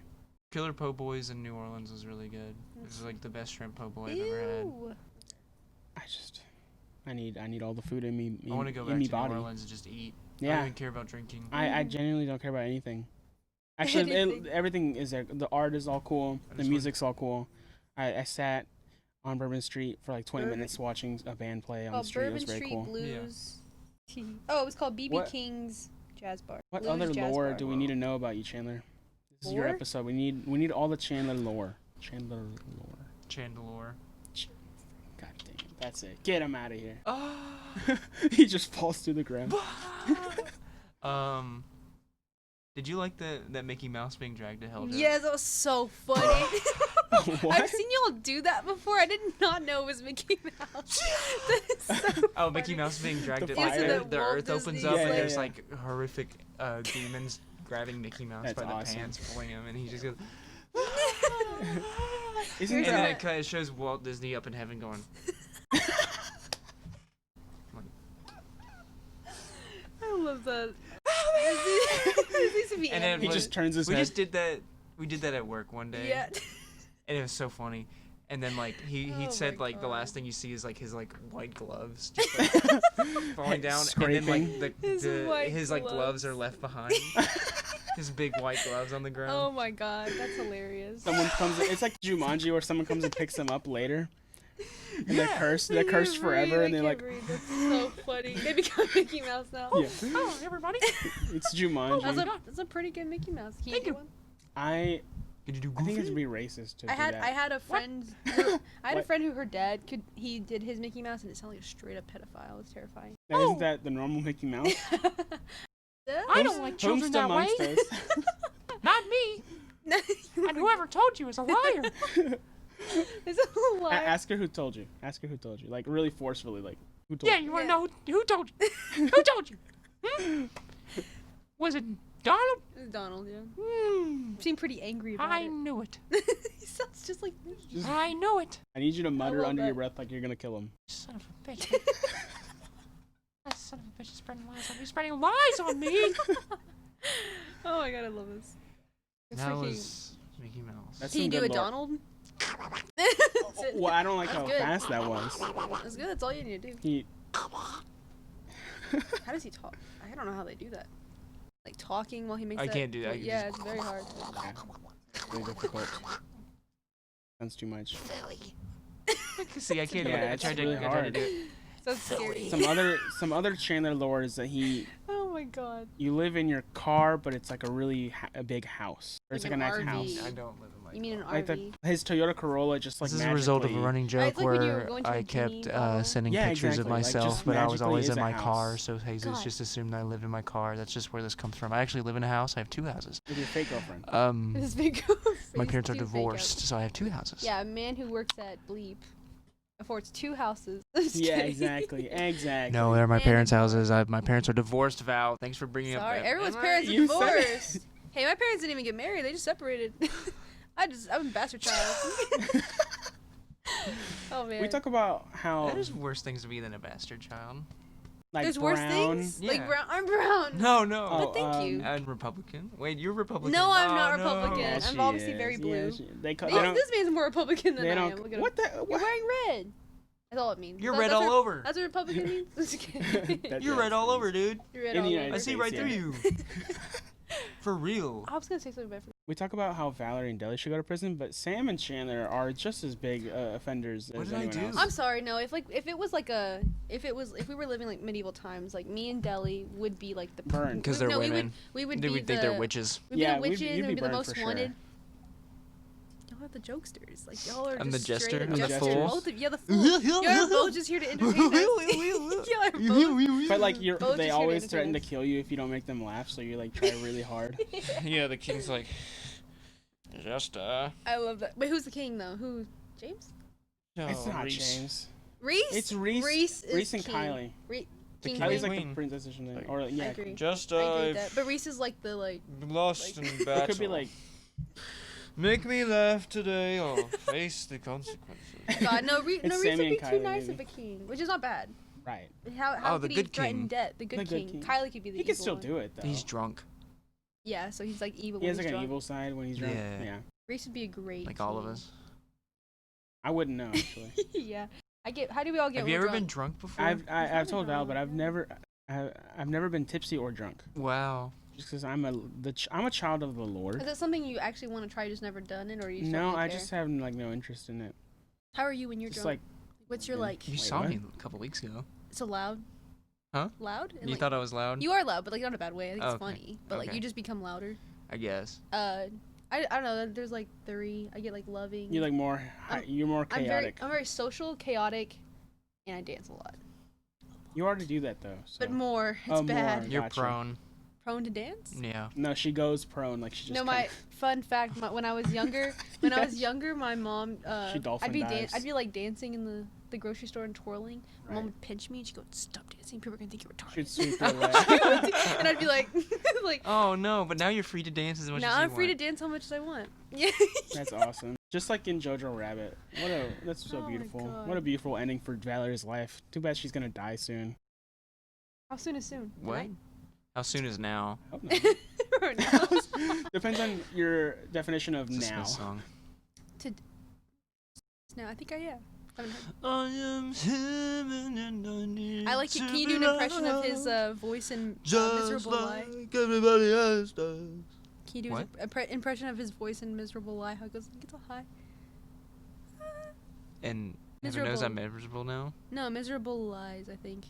Killer Po' Boys in New Orleans is really good. This is like the best shrimp po' boy I've ever had. Ew. I need all the food in me. I want to go back in me to body. New Orleans and just eat. I don't Yeah, even care about drinking. I genuinely don't care about anything. Actually, Anything. everything is there. The art is all cool. I The just want- music's all cool. I sat on Bourbon Street for like 20 Bourbon- minutes watching a band play on Oh, the street. It Bourbon was very Street cool. Blues. Oh, it was called BB What- King's Jazz Bar. What Blues other Jazz lore Bar. do we need to know about you, Chandler? This is your Lore? episode. We need all the Chandler lore. Chandler lore. Chandelure. God dang it. That's it. Get him out of here. Ah. He just falls to the ground. Did you like that Mickey Mouse being dragged to hell? joke? Yes, that was so funny. What? I've seen y'all do that before. I did not know it was Mickey Mouse. That is so Oh, Mickey funny. Mouse being dragged The to like, fire. the Walt earth opens Disney up Yeah, and yeah, there's yeah. like horrific demons grabbing Mickey Mouse That's by the awesome. pants, pulling him, and he just goes. Isn't And You're then that not- it shows Walt Disney up in heaven going. I love that. This needs to be And then edited. he just turns his We head? just did that. We did that at work one day. Yeah. And it was so funny. And then like he Oh said my like the God. last thing you see is like his like white gloves just like falling down, and then Scraping. like His white his like gloves are left behind. His big white gloves on the ground. Oh my god, that's hilarious. Someone comes. It's like Jumanji, where someone comes and picks them up later. And they're Yeah. cursed. They're cursed forever, and they're like, That's so funny. They become Mickey Mouse now. yeah. Oh, everybody! It's Jumanji. That's a pretty good Mickey Mouse. Can Thank do you. one? I Could you do I think it's Goofy? be racist to I do had that. I had a friend. I had a What? friend who her dad he did his Mickey Mouse and it sounded like a straight up pedophile. It was terrifying. Now, isn't that the normal Mickey Mouse? I Who's- don't like children whomst that way. amongst us? Not me. And whoever told you is a liar. It's a lie. Ask her who told you. Ask her who told you. Like really forcefully. Like who told Yeah, you? you want to Yeah. know who told you? Who told you? Was it Donald. It's Donald, yeah. Mm, Seemed pretty angry about I it. knew it. He sounds just like me. I know it. I need you to mutter love under your that. breath like you're gonna kill him. Son of a bitch. That son of a bitch is spreading lies on me. He's spreading lies on me. Oh my god, I love this. It's That freaking- was Mickey Mouse. That's Can you some do a good lore. Donald? Well, I don't like That's how good. fast that was. That's good. That's all you need to do. He. How does he talk? I don't know how they do that. Like talking while he makes I that. can't do that. I can Yeah, just- it's very hard. Yeah, really difficult. Sounds too much. See, I can't do Yeah, it. it's I tried really to do hard. it. So scary. Some other Chandler lore is that Oh my god. you live in your car, but it's like a really a big house. Or it's Like like a an nice RV. house. I don't live in my You mean an Like RV? his Toyota Corolla just like This is a result of a magically- running joke like when you were where going to I a kept genie bottle. sending Yeah, pictures of exactly, like, myself, just but I was magically always is in a my car, house. so Jesus God. just assumed I lived in my car. That's just where this comes from. I actually live in a house. I have 2 houses. with your fake girlfriend. His big My face parents are do fake divorced, out. so I have 2 houses. Yeah, a man who works at Bleep affords 2 houses. Just Yeah, kidding. exactly. No, they're my And parents' divorced. houses. My parents are divorced, Val. Thanks for bringing up Sorry, that. everyone's Am I- parents are You said it. divorced. Hey, my parents didn't even get married. They just separated. I'm a bastard child. Oh man. We talk about how There's worse things to be than a bastard child. like There's brown. worse things. Like Yeah. brown. I'm brown. No, no. Oh, But thank you. I'm Republican. Wait, you're Republican. No, I'm not Oh, no. Republican. Yes, I'm she obviously is. very Yeah, blue. they This, don't. this man's more Republican than They I don't. am. Look at him. What the? You're What? wearing red. That's all it means. You're That- red that's all what- over. That's what Republican means. Just kidding. That- You're red that's all nice. over, dude. You're red In all the over. United I see States, right yeah. through you. For real. I was gonna say something, but I forgot. We talk about how Valarie and Deli should go to prison, but Sam and Chandler are just as big offenders What as did I anyone do? else. I'm sorry. No, if we were living like medieval times, like me and Deli would be like the Burned. Because we- they're no, women. We would They be would think the they're witches. We'd Yeah, be the we'd- witches. you'd and be we'd be the burned most for sure. wanted. Y'all are the jokesters. Like y'all are I'm the just jester, straight I'm the jesters. fool. Both of yeah, the fool. Y'all are both just here to entertain us. Y'all are both. But like Both they just here to always entertain threaten to us. kill you if you don't make them laugh, so you like try really hard. Yeah, the king's like, just I love that. But who's the king though? Who? James? It's not Reese. James. Reese? It's Reese. Reese is Reese and king. Kylie. The King king. Kylie's Reese. like the Queen. princess or something. Like- Or I yeah. agree. Just I agree with that. But Reese is like the like. lost Like- in battle. It could be like Make me laugh today or face the consequences. God, no, Reese It's would Sammy be and too Kylie, nice maybe. of a king, which is not bad. right. How Oh, the could he good threaten king. death? The good king. Kylie could be the He evil can still one. do it though. He's drunk. Yeah, so he's like evil. He when has like he's an drunk. evil side when he's drunk. Yeah. Yeah. Reese would be a great. Like all of king. us. I wouldn't know actually. Yeah, I get. How do we all get? Have when you we're ever been drunk? drunk before? I've probably told Val, but drunk, I've never been tipsy or drunk. Wow. Just because I'm a child of the Lord. Is that something you actually want to try? Just never done it, or you? Just don't No, really I care? just have like no interest in it. How are you when you're Just drunk? like What's your Yeah. like? You Wait, saw what? me a couple weeks ago. So loud? Huh? Loud? And, You like, thought I was loud? you are loud, but like not in a bad way. I think it's Okay. funny, but like Okay. you just become louder. I guess. I don't know. There's like 3. I get like loving. you're like more you're more I'm chaotic. very social, chaotic, and I dance a lot. You already do that though. So. But more, it's Oh, more. bad. You're Gotcha. prone. Prone to dance? Yeah. No, she goes prone like she just. No, my fun fact. When I was younger, my mom, She dolphin dives. I'd be like dancing in the grocery store and twirling. My mom Right. would pinch me and she'd go, "Stop dancing. People are gonna think you're She'd retarded." sweep your leg. And I'd be like, like. Oh no, but now you're free to dance as much Now as you I'm free to want. dance how much as I want. Yeah. That's awesome. Just like in Jojo Rabbit. That's so Oh my beautiful. God. What a beautiful ending for Valerie's life. Too bad she's gonna die soon. How soon is soon? What? How soon is now? Hope not. Or now? Depends on your definition of It's a now. Smith song. No, I think I am. Haven't heard. I am human and I need I like it. Can you do an impression of his voice in Miserable Lie? everybody else does. Can you do What? an impression of his voice in Miserable Lie? How it goes, gets all high. And everyone knows Miserable. I'm miserable now? No, Miserable Lies, I think.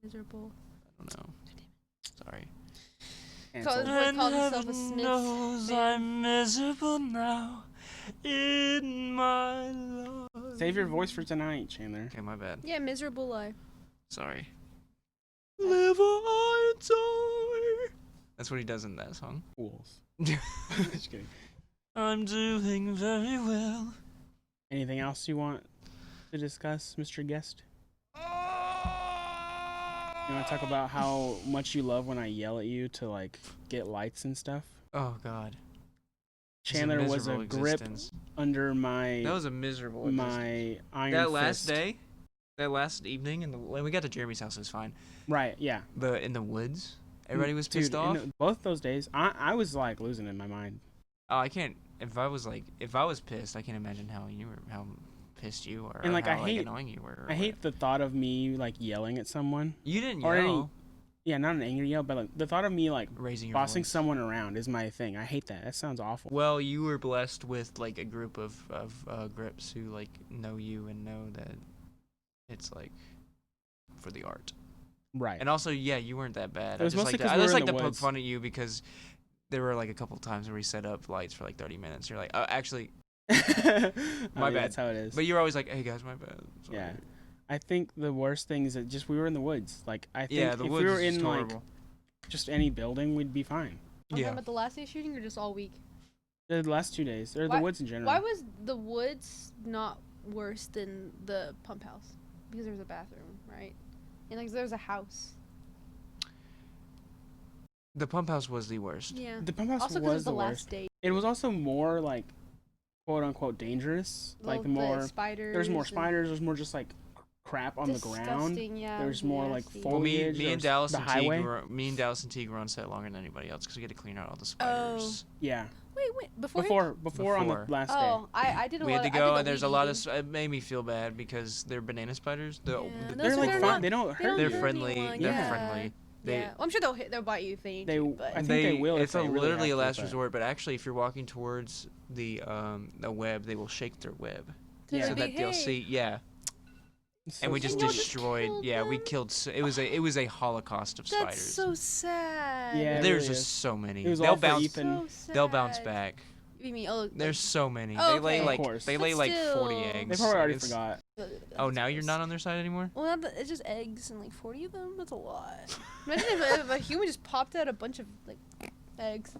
Miserable. I don't know. Sorry. Cancelled. What called himself a Smith knows fan. I'm miserable now in my life. Save your voice for tonight, Chandler. Okay, my bad. Yeah, Miserable Lie. Sorry. Live or die. That's what he does in that song. Fools. Just kidding. I'm doing very well. Anything else you want to discuss, Mr. Guest? You want to talk about how much you love when I yell at you to like get lights and stuff? Oh God. Chandler was a grip under That was a miserable my iron That last fist. day, that last evening, when we got to Jeremy's house, it was fine. Right, yeah. But in the woods, everybody was Dude, pissed off. Both those days, I was like losing it in my mind. Oh, I can't. If I was pissed, I can't imagine how pissed you were, And like or how, I hate, annoying you were. I hate the thought of me like yelling at someone. You didn't or yell. Yeah, not an angry yell, but like the thought of me like Raising your bossing voice. someone around is my thing. I hate that. That sounds awful. Well, you were blessed with like a group of grips who like know you and know that it's like for the art. Right. And also, yeah, you weren't that bad. It was mostly 'cause I we were just in like the to poke woods. fun at you because there were like a couple times where we set up lights for like 30 minutes. You're like, oh, actually, My bad. That's how it is. but you're always like, hey guys, my bad. Sorry. Yeah. I think the worst thing is that just we were in the woods. Like I think Yeah, the if woods we were is in horrible. like just any building, we'd be fine. I'm Yeah. talking about the last day shooting or just all week? The last 2 days, or Why- the woods in general. Why was the woods not worse than the pump house? Because there was a bathroom, right? And like there's a house. The pump house was the worst. Yeah. The pump house Also because it was was the the last worst. day. It was also more like quote unquote dangerous. Like the more spiders. there's more and spiders. There's more just like crap on the ground. disgusting, yeah, There's more like nasty. Well, me foliage. and there's Dallas the and highway. Teague were on set longer than anybody else because we had to clean out all the spiders. Yeah. Wait, before. Before on the Before. last day. Oh, I did a We lot. had to I did go, the and there's a weed lot eating. of. It made me feel bad because they're banana spiders. Yeah, They're those They're like are fine. not- They don't they hurt don't they're you. hurt friendly. anyone, They're yeah. friendly. They Yeah. Well, I'm sure they'll bite you if they ain't They- you, but I think they will if It's they really literally a have to, last but- resort, but actually, if you're walking towards the web, they will shake their web To Yeah. so be, that they'll "Hey." see. Yeah, It's and so we just And y'all stupid. just destroyed. killed Yeah, we them? killed. It was a holocaust of That's spiders. so sad. Yeah, it There's really just is. so many. It was They'll all for bounce. Ethan. So They'll bounce sad. back. You mean There's so many. Oh, They lay okay. Of like course. they But lay like 40 still. eggs. They probably already It's- forgot. Oh, now you're not on their side anymore? Well, it's just eggs and like 40 of them. That's a lot. Imagine if a human just popped out a bunch of like eggs,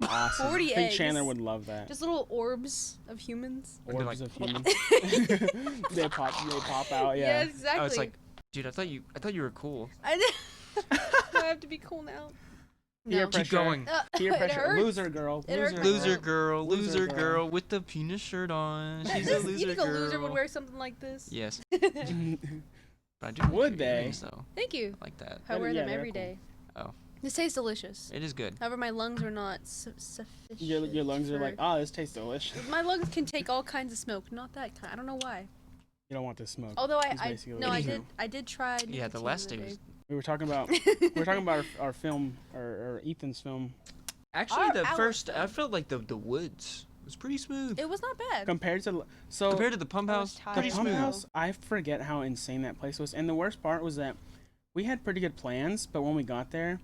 Awesome. 40 I think eggs. Chandler would love that. just little orbs of humans. They're Orbs like- of humans. they pop out. Yeah. Yes, exactly. Oh, it's like, dude, I thought you were cool. I did. Do I have to be cool now. Peer No. Keep pressure. going. Peer It pressure. hurts. Loser girl. It hurts. Loser girl, Loser loser girl. girl with the penis shirt on. She's a loser You think girl. a loser would wear something like this? Yes, but I do. like Would your they? earrings, though. Thank you. I like that. I wear Yeah, them they're every cool. day. Oh. This tastes delicious. It is good. However, my lungs are not sufficient. your lungs are for- like, oh, this tastes delicious. My lungs can take all kinds of smoke, not that kind. I don't know why. You don't want this smoke. Although Is basically what it is. I did try. Yeah, the nicotine last the day other was. We were talking about our film or Ethan's film Actually, the Our first film. I felt like the woods was pretty smooth It was not bad. compared to compared to the pump I was house. tired. the Pretty pump smooth. house. I forget how insane that place was, and the worst part was that we had pretty good plans, but when we got there,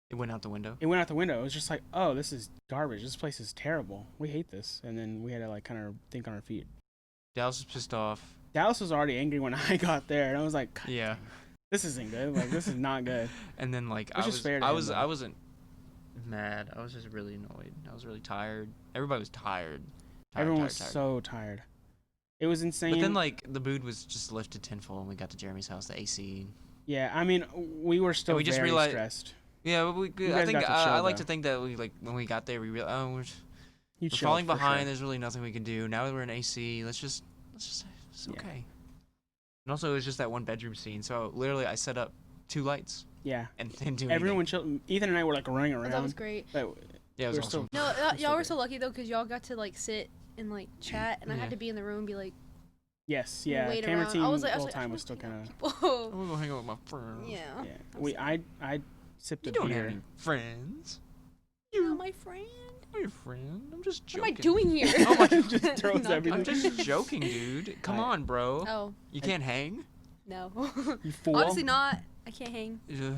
It went out the window. it went out the window. It was just like, oh, this is garbage. This place is terrible. We hate this. And then we had to like kind of think on our feet. Dallas was pissed off. Dallas was already angry when I got there, and I was like, God, Yeah. this isn't good. Like, this is not good. And then like Which is fair to I him, was though. I wasn't mad. I was just really annoyed. I was really tired. Everybody was tired. Everyone was so tired. It was insane. But then like the mood was just lifted tenfold when we got to Jeremy's house. The AC. yeah, I mean, we were still we just very realized- stressed. Yeah, but You I guys think got to I chill, like though. to think that we like when we got there we realized You we're chilled falling for behind. sure. There's really nothing we can do. Now that we're in AC, let's just it's Yeah. okay. And also it was just that one bedroom scene. So literally I set up 2 lights Yeah, and didn't do everyone chilled. Ethan and I were like running around. That was great. But Yeah, it was we were awesome. still No, That's y'all so were so great. lucky though, cause y'all got to like sit and like chat, and I Yeah. had to be in the room and be like, yes, yeah. wait Camera around. team I the was like, whole I time was just still wanna kind of. hang out with I'm people. gonna go hang out with my friends. Yeah. Yeah, I sipped You a don't beer. have any friends. You're my friend. I'm your friend. I'm just What am I joking. doing here? Oh my- Just throws Not everything. I'm doing- just joking, dude. Come Alright. on, bro. Oh You can't hang. no. You fool. Honestly, not. I can't hang. Ugh.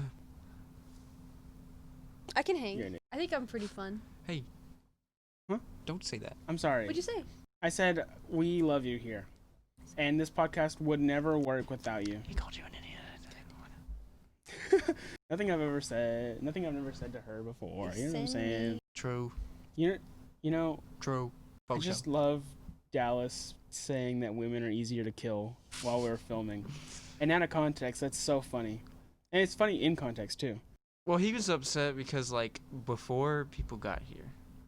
I can hang. You're an idiot. I think I'm pretty fun. Hey. Huh? Don't say that. I'm sorry. What'd you say? I said we love you here, and this podcast would never work without you. He called you an idiot. Nothing I've never said to her before. You know what I'm saying? True. You know, True. I Faux just love Dallas saying that women are easier to kill while we were filming. And out of context, that's so funny. And it's funny in context too. Well, he was upset because like before people got here,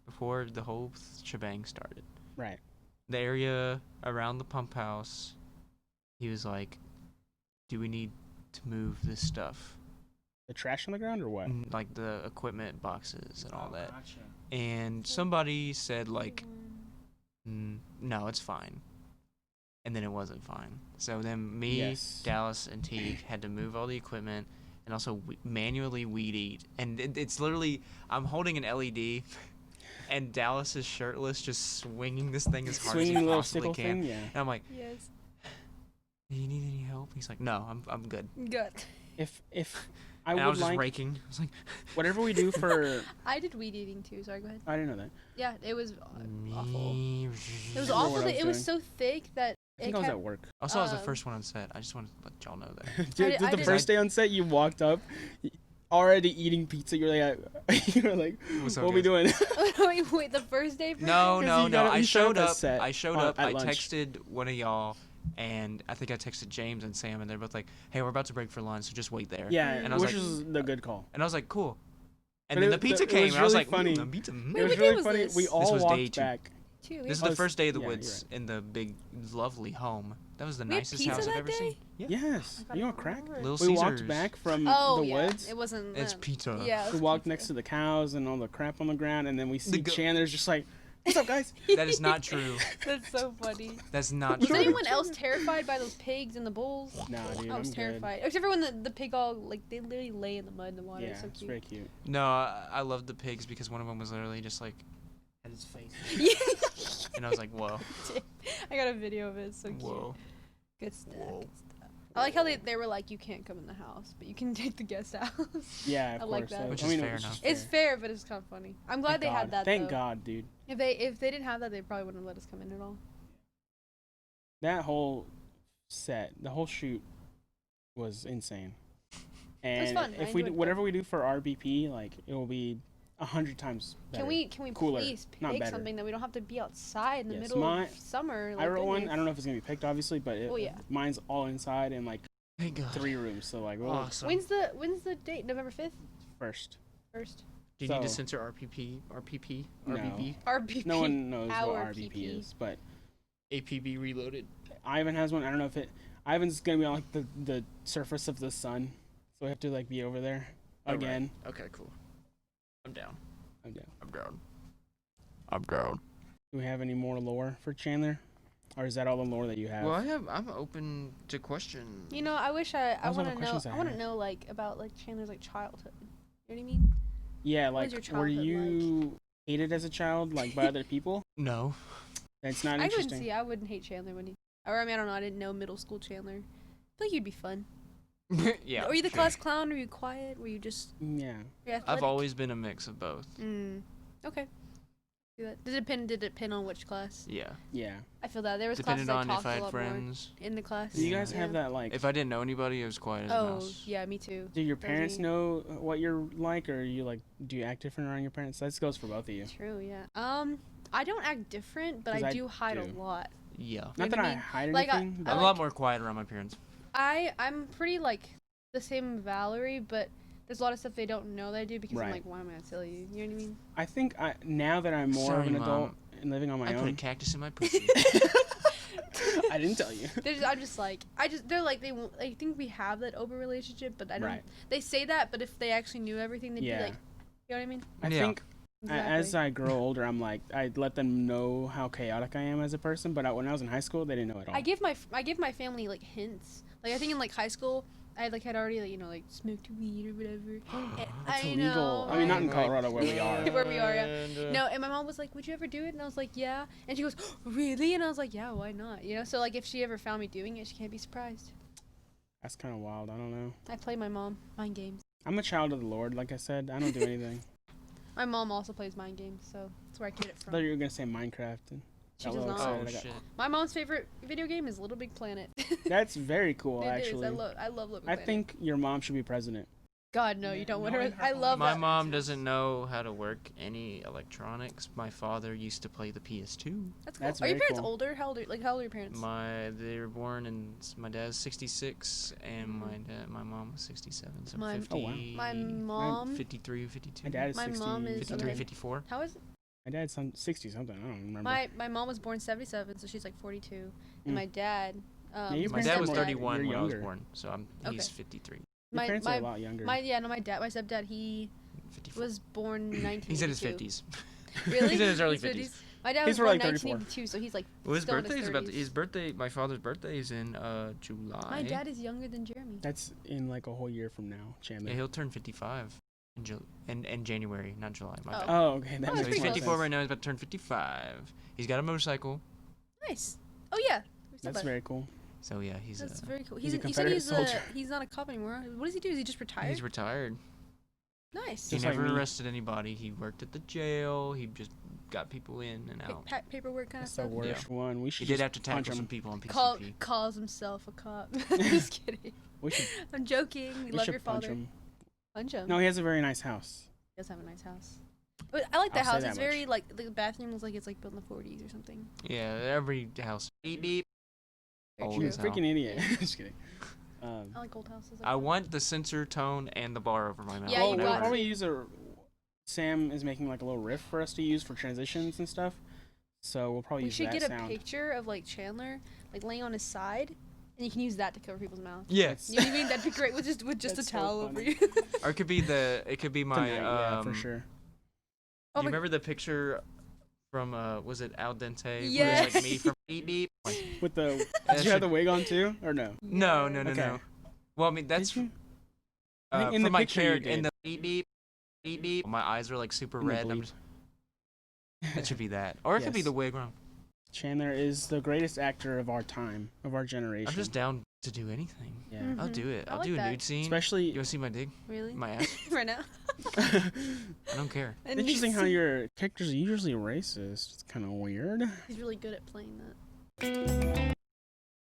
before the whole shebang started, Right. the area around the pump house, he was like, "Do we need to move this stuff?" The trash on the ground or what? Like the equipment boxes and all that. Gotcha. And somebody said like, "No, it's fine." And then it wasn't fine. So then me, Yes. Dallas, and Teague had to move all the equipment and also manually weed eat. And it's literally, I'm holding an LED, and Dallas is shirtless, just swinging this thing as hard Swinging as the he little possibly sickle can. thing, yeah. And I'm like, Yes. "Do you need any help?" He's like, "No, I'm good." Good. If I And would I was just like raking. I was like, whatever we do for, I did weed eating too. Sorry, go ahead. I didn't know that. Yeah, it was awful. It was remember awful. what I That was it was so thick that I think it I was kept, at work. Also, I was the Um, first one on set. I just wanted to let y'all know that. Dude, I the did- first day on set, you walked up, already eating pizza. You're like, you were like, What's up, what are we guys?" doing? wait, the first day. For No, Because no, you no. gotta- I you showed showed up at up. set I showed on- up. at I lunch. texted one of y'all, and I think I texted James and Sam, and they're both like, "Hey, we're about to break for lunch, so just wait there." Yeah, And I was which like- is the good call. And I was like, "Cool." And But then it- the pizza it came, was and I was really like, funny. "The pizza." It Wait, was what day really was funny. this? We This all was day walked 2. back. Two. This is Oh, the first day of the yeah, you're woods in the big, lovely home. That was the We had nicest pizza house I've that ever day? seen. Yeah. Yes. I Are you on gotta crack? remember. Little We Caesars. walked back from Oh the yeah, woods. it wasn't. It's pizza. Yeah, it We was walked pizza. next to the cows and all the crap on the ground, and then we see go- Chandler's just like, "What's up, guys?" That is not true. That's so funny. That's not Was true. anyone else terrified by those pigs and the bulls? Nah, dude, I was I'm terrified. Except for when the pig all like they literally lay in the mud and the water. good. It's Yeah, so it's cute. very cute. No, I loved the pigs because one of them was literally just like, At his face. Yeah. and I was like, "Whoa, I got a video of it. It's so cute. whoa." Good stuff. Whoa. Good stuff. I like how they were like, you can't come in the house, but you can take the guest house. Yeah, of I course. like that. Which I is mean, fair it's enough. just It's fair, but it's kind of funny. I'm glad Thank they had God. that. Thank though. God, dude. If they didn't have that, they probably wouldn't have let us come in at all. That whole set, the whole shoot, was insane. was And fun. I if we do, enjoyed whatever we do for RBP, like it will be 100 times better. Can we Cooler, please not pick better. something that we don't have to be outside in the Yes, middle my- of summer? I wrote one. goodness. I don't know if it's gonna be picked, obviously, but Oh, yeah. mine's all inside and like Thank God. 3 rooms. So like, we'll Awesome. When's the date? November 5th? first. First. Do you need to So- censor RPP, RPP, No. RBP, RBP. No one knows what Our RBP PP. is, but APB reloaded? Ivan has one. I don't know if it. Ivan's gonna be on like the surface of the sun, so we have to like be over there Alright. again. Okay, cool. I'm down. I'm down. I'm down. I'm down. Do we have any more lore for Chandler, or is that all the lore that you have? Well, I'm open to question. You know, I wish I Those are want the to know. questions I I want to had. know like about like Chandler's like childhood. You know what I mean? Yeah, What was like your were childhood you hated as a child, like by other people? No. That's not I couldn't interesting. see. I wouldn't hate Chandler when he. Or I mean, I don't know. I didn't know middle school Chandler. I feel like you'd be fun. Yeah. Were you the sure. class clown? Were you quiet? Were you just? Yeah. Were you I've athletic? always been a mix of both. Okay. Do that. Did it depend on which class? Yeah. Yeah. I feel that there was Depended classes I on talked if I a had lot friends. more in the class. Do you guys Yeah. have that like? If I didn't know anybody, it was quiet as a Oh mouse. yeah, me too. Do your parents me. know what you're like, or you like? Do you act different around your parents? That goes for both of you. True. Yeah. I don't act different, but 'Cause I I do hide a do. lot. Yeah. Not Maybe that I me- hide like, anything. I'm but a like- lot more quiet around my parents. I'm pretty like the same Valerie, but there's a lot of stuff they don't know that I do because I'm Right. like, why am I gonna tell you? You know what I mean? I think now that I'm more Sorry, of an Mom. adult and living on my I put a own, cactus in my pussy. I didn't tell you. I'm just like they're like they won't. I think we have that open relationship, but I don't. Right. They say that, but if they actually knew everything, they'd Yeah. be like, you know what I mean? I Yeah. think as I grow older, I'm like I let them know how chaotic I am as a person. But when I was in high school, they didn't know at all. I give my family like hints. Like I think in like high school, I had already like, you know, like smoked weed or whatever. And It's I illegal. know, I mean, not in right? Colorado where we are. Where we are, yeah. No, and my mom was like, "Would you ever do it?" And I was like, "Yeah." And she goes, "Really?" And I was like, "Yeah, why not?" You know, so like if she ever found me doing it, she can't be surprised. That's kind of wild. I don't know. I play my mom mind games. I'm a child of the Lord. Like I said, I don't do anything. My mom also plays mind games, so that's where I get it I from. thought you were gonna say Minecraft. And She got a does little not. Oh excited. I got- shit. My mom's favorite video game is Little Big Planet. That's very cool, It is. actually. I love Little Big I Planet. think your mom should be president. God, no, you don't want to. Knowing her I love My that. mom doesn't know how to work any electronics. My father used to play the PS2. That's cool. That's Are your very parents cool. older? How old are your parents? They were born in my dad's 66 and my mom was 67. So My- 50, Oh, wow. My mom. 53, 52. My dad is My 60. mom is- 53, okay. 54. How is it? My dad's 60 something. I don't remember. My mom was born 77, so she's like 42. And Mm. my dad. Yeah, your My parents dad are was more- 31 you're when I was younger. born, so he's 53. Your parents are a lot younger. My stepdad, he 54. was born 1982. He's in his 50s. Really? He's in his early He's 50s. My dad He's was born like 34. 1982, so he's like Well, his still in his birthday is about 30s. his birthday. My father's birthday is in July. My dad is younger than Jeremy. That's in like a whole year from now, Chandler. Yeah, he'll turn 55 in January, not July. My bad. Oh, okay. That Oh, So makes that's he's more pretty 54 sense. right now. He's about to turn 55. He's got a motorcycle. Nice. Oh yeah. We said That's that. very cool. So yeah, he's That's very cool. he's a You said Confederate soldier. he's not a cop anymore. What does he do? Is he just retired? he's retired. Nice. He Just like never me. arrested anybody. He worked at the jail. He just got people in and out. Paperwork kind of That's the stuff. worst one. We He should did just have to punch tackle some him. people on PCP. Calls himself a cop. Just kidding. We should, I'm joking. We love should your punch father. him. Punch him. No, he has a very nice house. He does have a nice house. But I like that I'll say house. that It's very like the bathroom looks like it's like built in the 40s or something. Yeah, every house. Beep beep. Very Old true. You're as a hell. freaking idiot. Just kidding. I like old houses. Like I that. want the sensor tone and the bar over my mouth. Yeah, well, you we'll got to. probably use a. Sam is making like a little riff for us to use for transitions and stuff. So we'll probably We use should that get a sound. picture of like Chandler like laying on his side, and you can use that to cover people's mouths. Yes. You know what I mean? That'd be great with just a That's so towel over funny. you. Or it could be my Tonight, yeah, for sure. Do Oh you my- remember the picture from was it Al Dente? Where it's Yes. like me from beep beep. Like, With the, that did you have should- the wig on too, or no? No, Yeah. no, Okay. no. Well, I mean that's Did you? I think in for the my picture you character in did. the beep beep beep beep. My eyes are like super In the red. And I'm bleep. just, it should be that, or it could be Yes. the wig. Wrong. Chandler is the greatest actor of our time, of our generation. I'm just down to do anything. Yeah. Mhm. I'll do it. I I'll like do a that. nude scene. You Especially. wanna see my dick? Really? My ass? right now. I don't care. And Interesting how he's- your characters are usually racist. It's kind of weird. He's really good at playing that.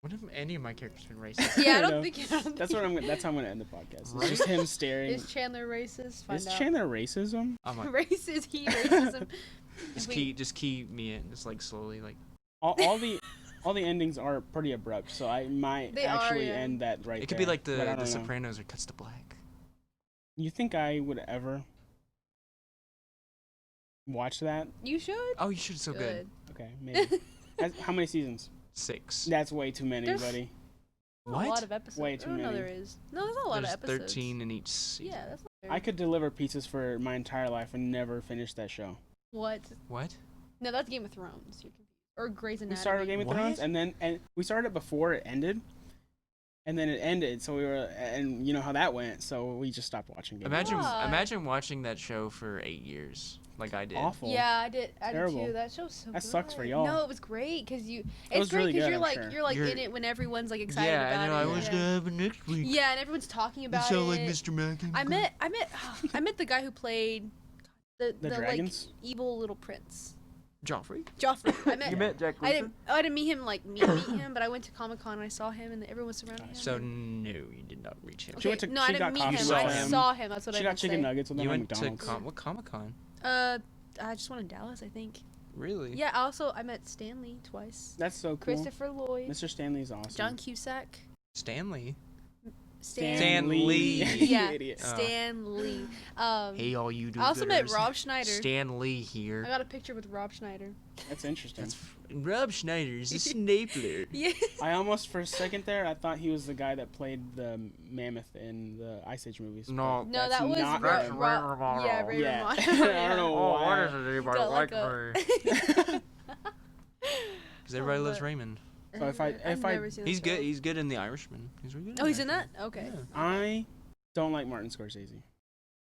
What if any of my characters been racist? Yeah, I I don't know. think. That's what I'm. That's how I'm gonna end the podcast. Right? It's just him staring. Is Chandler racist? Find Is out. Chandler racism? I'm like, Racist? He racism? just key me in, just like slowly, like. All the endings are pretty abrupt, so I might They are, actually yeah. end that right It could there, be like but I the don't know. Sopranos or Cuts to Black. You think I would ever watch that? You should. Oh, you should. So good. Okay, maybe. How many seasons? 6. That's way too many, There's- buddy. Not What? A lot of episodes. Way too oh, no, many. there is. No, there's not a lot There's of episodes. 13 in each season. Yeah, that's not very I could deliver pizzas for my entire life and never finish that show. What? What? No, that's Game of Thrones. You're confused. Or Grey's Anatomy. We started Game of What? Thrones, and we started it before it ended, and then it ended. So we were, and you know how that went. So we just stopped watching Game Imagine, of Thrones. Why? imagine watching that show for 8 years, like I did. Awful. Yeah, I did. I did Terrible. too. That show's so That sucks for good. y'all. No, it was great because you. It was It's great really because good, you're I'm like sure. you're like You're- in it when everyone's like excited Yeah, about I know. it. I was yeah. gonna have it next week. Yeah, and everyone's talking about So it. like Mr. Mackey. I met the guy who played the like dragons? evil little prince. Joffrey. Joffrey. I met. You met Jack I Reaper? didn't meet him like meet him, but I went to Comic-Con and I saw him and everyone was surrounding him. So no, you did not reach him. She went to- no, I she didn't got meet coffee him. with I him. saw him. That's what She I got meant to chicken say. nuggets with them You at went to McDonald's. what Comic-Con? I just went in Dallas, I think. Really? Yeah. I met Stanley twice. That's so cool. Christopher Lloyd. Mr. Stanley's awesome. John Cusack. Stanley. Stan Lee. Lee. Yeah. You idiot. Stan Lee. Hey, all you do. I also met Rob Schneider. Stan Lee I here. got a picture with Rob Schneider. That's interesting. Rob Schneider is a stapler. Yeah. I almost, for a second there, I thought he was the guy that played the mammoth in the Ice Age movies. but No. No, that's that was not That's him. Ray Romano. Yeah, Ray Yeah. Romano. I don't know Oh, why. why doesn't anybody Got like like her? a- Because everybody Oh, loves but- Raymond. So if I- I've never seen He's the good. show. He's good in The Irishman. He's really good. Oh, he's in that? Okay. Yeah. I don't like Martin Scorsese.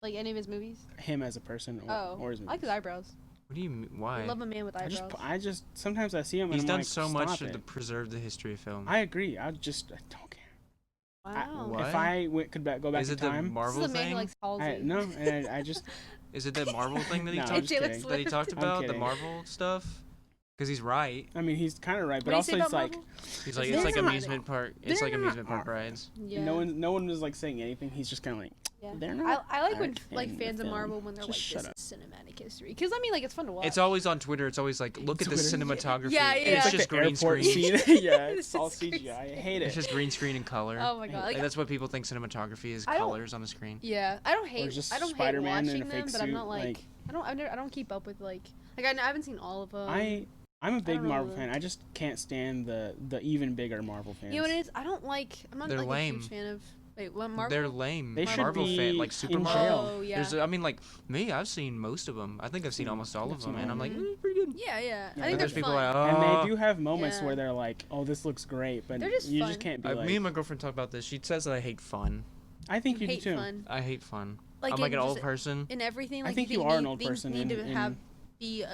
Like any of his movies? Him as a person or his I movies. like his eyebrows. What do you mean? I Why? love a man with eyebrows. I just sometimes I see him and He's I'm done like, so much stop to it. preserve the history of film. I agree. I don't care. Wow. What? If I could go back Is in it the time, This Marvel is a man thing? who likes Halsey. no, and I just Is it that Marvel thing that he No, I'm talked just Taylor kidding. that he Swift. talked I'm about? The kidding. Marvel stuff? Because he's right. I mean, he's kind of right, but What do you say also it's about like Marvel? He's like, They're it's like not. amusement park. It's They're like not amusement park art. rides. Yeah. no one was like saying anything. He's just kind of like, Yeah. they're not. I like when art like in the fans of film. Marvel when they're Just like, shut this is cinematic history. Because I mean, like, it's fun to watch. It's always on Twitter. It's always like, look at the Twitter. cinematography. Yeah, and yeah. It's like just the green airport screen. scene. Yeah, it's It's all just green CGI. I hate It's it. just green screen and color. Oh my god. Like, Like, that's what people think cinematography is, I don't- colors on the screen. yeah, I don't Or hate. just I don't hate Spider-Man in watching a them, fake but I'm suit, not like. like- I don't keep up with like. I haven't seen all of them. I'm a big don't know Marvel the- fan. I just can't stand the even bigger Marvel fans. You know what it is? I don't like. I'm not They're like a lame. huge fan of. Wait, what Marvel? They're lame. They should Marvel be fan, like super in Marvel. jail. Oh yeah. There's, I mean, like me, I've seen most of them. I think I've seen almost all I've of seen them, and all I'm of like, them. pretty good. Yeah. Yeah, I think There's they're people fun. like, And oh. they do have moments Yeah. where they're like, "Oh, this looks great," but They're just you fun. just can't be like. Me and my girlfriend talk about this. She says that I hate fun. I think you do hate too. fun. I hate fun. Like I'm like in an just old person. in everything. I Like, think you think are an old things person Need to in- have be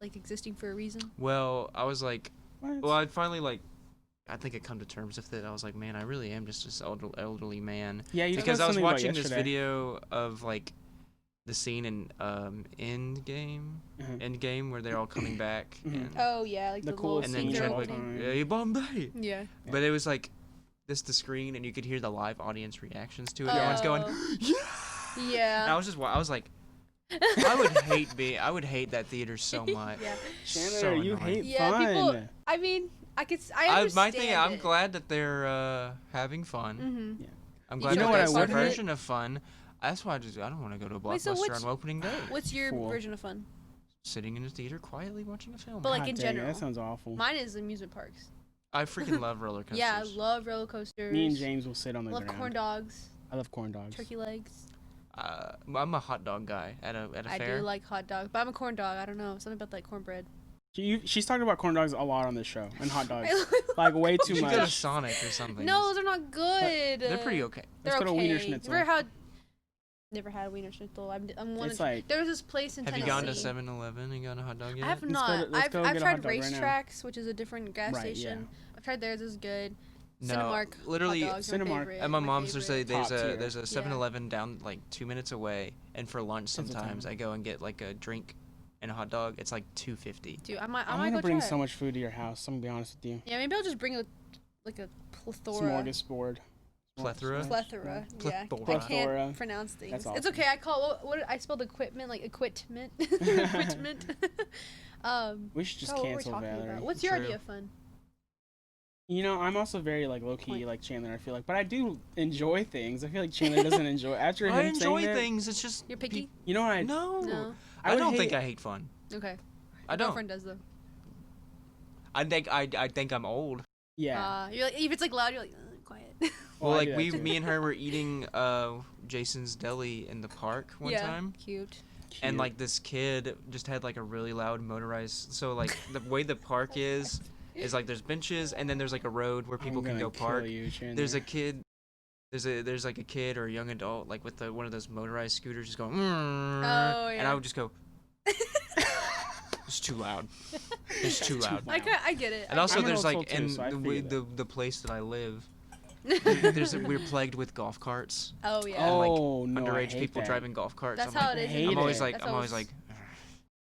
like existing for a reason. Well, I was like, What? well, I finally like, I think I come to terms with it. I was like, man, I really am just this elderly man. Yeah, you Because said I was something about watching this yesterday. video of like the scene in Endgame where they're all coming back Mhm. and, Oh yeah, like The the, coolest and little then scene they're of all Chadwick, time. hey Bombay. Yeah. But it was like the screen and you could hear the live audience reactions to it. Everyone's going, Oh. yeah. Yeah. And I was like, I would hate that theater so much. Yeah. Chandler, So you annoying. hate Yeah, fun. people- I mean, I understand My thing, I'm it. glad that they're having fun. Mm-hmm. I'm You glad know that what I that's their would hate? version of fun. That's why I don't want to go to a Wait, so Blockbuster what's- on opening day. What's your Fool. version of fun? Sitting in a theater quietly watching a film. But like God in dang it, general. that sounds awful. Mine is amusement parks. I freaking love roller coasters. Yeah, I love roller coasters. Me and James will sit on the love ground. corn dogs, I love corn dogs. turkey legs. I'm a hot dog guy at a I fair. do like hot dogs, but I'm a corn dog. I don't know, something about like cornbread. She's talking about corn dogs a lot on this show and hot dogs, I like way You too should go to much. Sonic or something. No, they're not good. They're pretty okay. They're Let's go to okay. Wiener Schnitzel. Never had Wiener Schnitzel. I'm one. It's like There was this place in Have you Tennessee. gone to 7-Eleven and gotten a hot dog yet? I have Let's go not. to- let's go I've get a tried hot dog right now. Racetracks, which is a different gas Right, station. I've tried theirs. Is good. No, Cinemark. literally, hot dogs are my Cinemark. favorite, At my mom's, there's favorite. there's Top a tier. there's a 7-Eleven down like 2 minutes away, and for lunch That's a sometimes ton. I go and get like a drink and a hot dog. It's like $2.50. Dude, I might I'm go gonna bring try so it. much food to your house. I'm gonna be honest with you. Yeah, maybe I'll just bring a plethora. Smorgasbord. Plethora? Plethora. Yeah, I Plethora. can't pronounce things. That's It's awesome. okay. I call what I spelled equipment like equipment. Equipment. We should just oh, what were we cancel talking Valarie. about? What's your True. idea of fun? You know, I'm also very like low key Point. like Chandler. I feel like, but I do enjoy things. I feel like Chandler doesn't enjoy. After him I enjoy saying that, things. It's just You're picky? you know what I? No, No. I would don't think hate- I hate fun. Okay. I My don't. girlfriend does though. I think I'm old. Yeah. You're like if it's like loud, you're like quiet. Well, I like do that we, too. me and her were eating Jason's Deli in the park one yeah. time, Cute. and Cute. like this kid just had like a really loud motorized. So like the way the park is like there's benches and then there's like a road where people I'm can gonna go kill park. you, Chandler. There's a kid. There's like a kid or a young adult like with one of those motorized scooters just going. And yeah. I would just go. It's too loud. It's too loud. I get it. And also, I'm an there's old like soul too, in so I the place that I live, get we're plagued with golf carts. Oh yeah. and, like, Oh no, I Underage hate people that. driving golf carts. That's I'm how like, it is. hate I'm always it. like, That's I'm always always- like,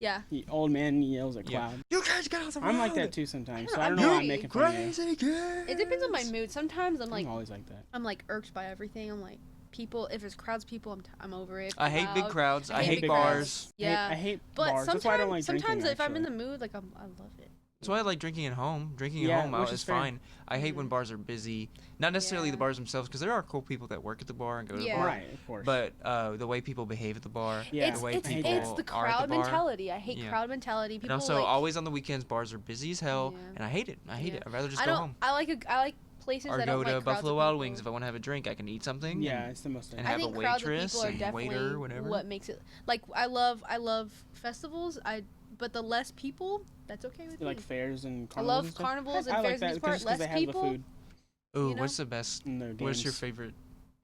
Yeah. The old man yells at Yeah. cloud. you guys get off the road. I'm like that too sometimes. So I I'm don't know why I'm very making fun of you. Crazy kids. It depends on my mood. Sometimes I'm like I'm always like that. I'm like irked by everything. I'm like people. If it's crowds, of people, I'm over it. I hate big Crowd. crowds. I hate hate big bars. crowds. Yeah. I hate But bars. That's why I don't like drinking. sometimes if I'm in the actually. mood, like I love it. That's why I like drinking at home. Drinking Yeah, at home which out is is fair. fine. I hate when Mhm. bars are busy. Not necessarily the Yeah. bars themselves, because there are cool people that work at the bar and go to the Yeah. bar. Right, of course. But the way people behave at the bar, Yeah, the way it's people it's the are at the crowd bar. mentality. I hate Yeah. crowd mentality. People And also, like, always on the weekends, bars are busy as hell, Yeah. and I hate it. I hate Yeah. it. I'd rather just I go don't. home. I like places Or that go don't to like crowds Buffalo of Wild people. Wings if I want to have a drink. I can eat something. yeah, and it's the most. and I have a think crowds of waitress people are and definitely waiter, whatever. what makes it like I love festivals. But the less people, that's okay with You me. like fairs and I carnivals love and stuff? carnivals and I like fairs that and because less they have people. the food Ooh, you know? what's the best? and their games. What's your favorite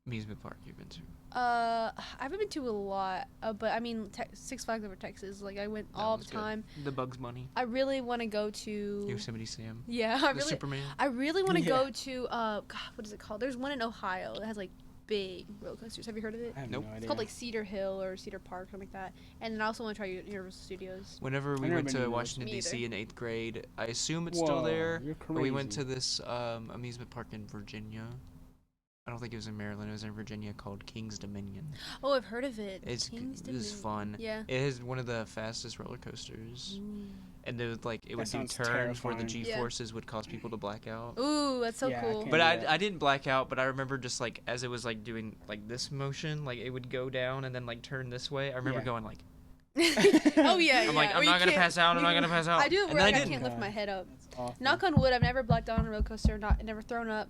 amusement park you've been to? I haven't been to a lot, but I mean Six Flags Over Texas. Like I went That all the was good. time. The Bugs Bunny, I really want to go to. Yosemite Sam, Yeah, the Superman. I really want to Yeah. go to God, what is it called? There's one in Ohio that has like big roller coasters. Have you heard of it? I have Nope. no idea. It's called like Cedar Hill or Cedar Park, something like that. And then I also want to try Universal Studios. Whenever we never went been to to Washington Me D.C. either. in 8th grade, I assume it's still there. You're But we went crazy. to this amusement park in Virginia. I don't think it was in Maryland. It was in Virginia called King's Dominion. Oh, I've heard of it. It King's was Dominion. fun. Yeah. It is one of the fastest roller coasters, and it would it That would do sounds turns where the terrifying. G forces would cause people to black out. Ooh, that's so Yeah, I cool. can't But do I, that. I didn't black out, but I remember just like as it was like doing like this motion, like it would go down and then like turn this way. I remember Yeah. going like, Oh yeah. I'm like, yeah. I'm Or not you gonna can't- pass out. I'm not gonna pass out. I do it And where then like, I didn't. can't lift my God. head up. That's awful. Knock on wood, I've never blacked out on a roller coaster. Never thrown up.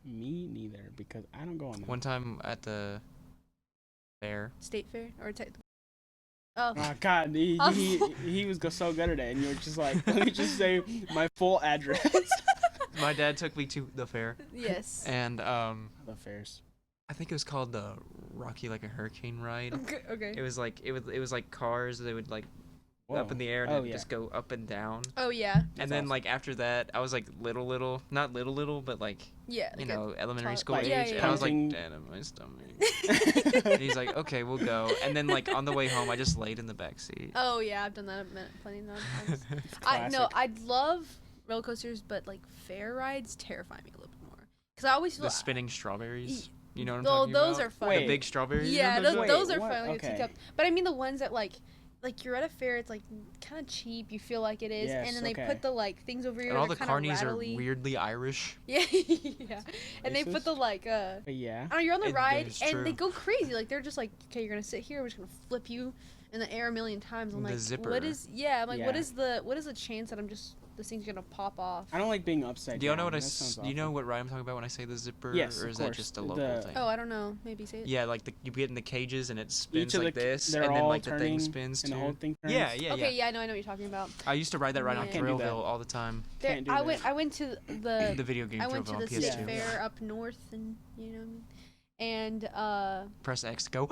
Me neither, because I don't go on that. One time at the fair, State fair or oh. Oh God, he was so good at it, and you were just like, let me just say my full address. my dad took me to the fair, Yes. and The fairs. I think it was called the Rocky Like a Hurricane ride. Okay. It was like cars. They would like up in the air and Oh, it would yeah. just go up and down. Oh yeah. And then awesome. like after that, I was like not little, but like Yeah. you like a- know elementary tot- school like, age. yeah, yeah, And I was like, punching- Dad, in my stomach. And he's like, okay, we'll go. And then like on the way home, I just laid in the back seat. Oh yeah, I've done that plenty of times. Classic. I love roller coasters, but like fair rides terrify me a little bit more. Cause I always feel The spinning strawberries. You know what I'm Oh, talking those about? are fun. The Wait. big strawberries. Yeah, Remember those, those? are Wait, fun. Like a okay. teacup. But I mean the ones that like you're at a fair, it's like kind of cheap. You feel like it is, Yes, and then they okay. put the like things over your. And all the they're kinda carnies are rattly. weirdly Irish. Yeah, yeah. And they Racist? put the like But yeah. I don't know, you're on the It ride is and they true. go crazy. Like they're just like, okay, you're gonna sit here. We're just gonna flip you in the air a million times. I'm The like, zipper. what is? Yeah, I'm like, what Yeah. is the chance that this thing's gonna pop off? I don't like being upside Do y'all know down. what That sounds do you know awful. what ride I'm talking about when I say the zipper? Yes, or of is that course. just a local The- thing? Oh, I don't know. Maybe say it. Yeah, like you get in the cages and it spins Each of like the this, they're and then all like the turning thing spins and too. the whole thing turns. Yeah, yeah, Okay, yeah. yeah, I know what you're talking about. I used to ride that ride on Man. Can't do that. Thrillville all the time. There, Can't do I that. went to The the video game I went Thrillville to on the state PS2. fair up north, and you know what I mean. And Press X to go.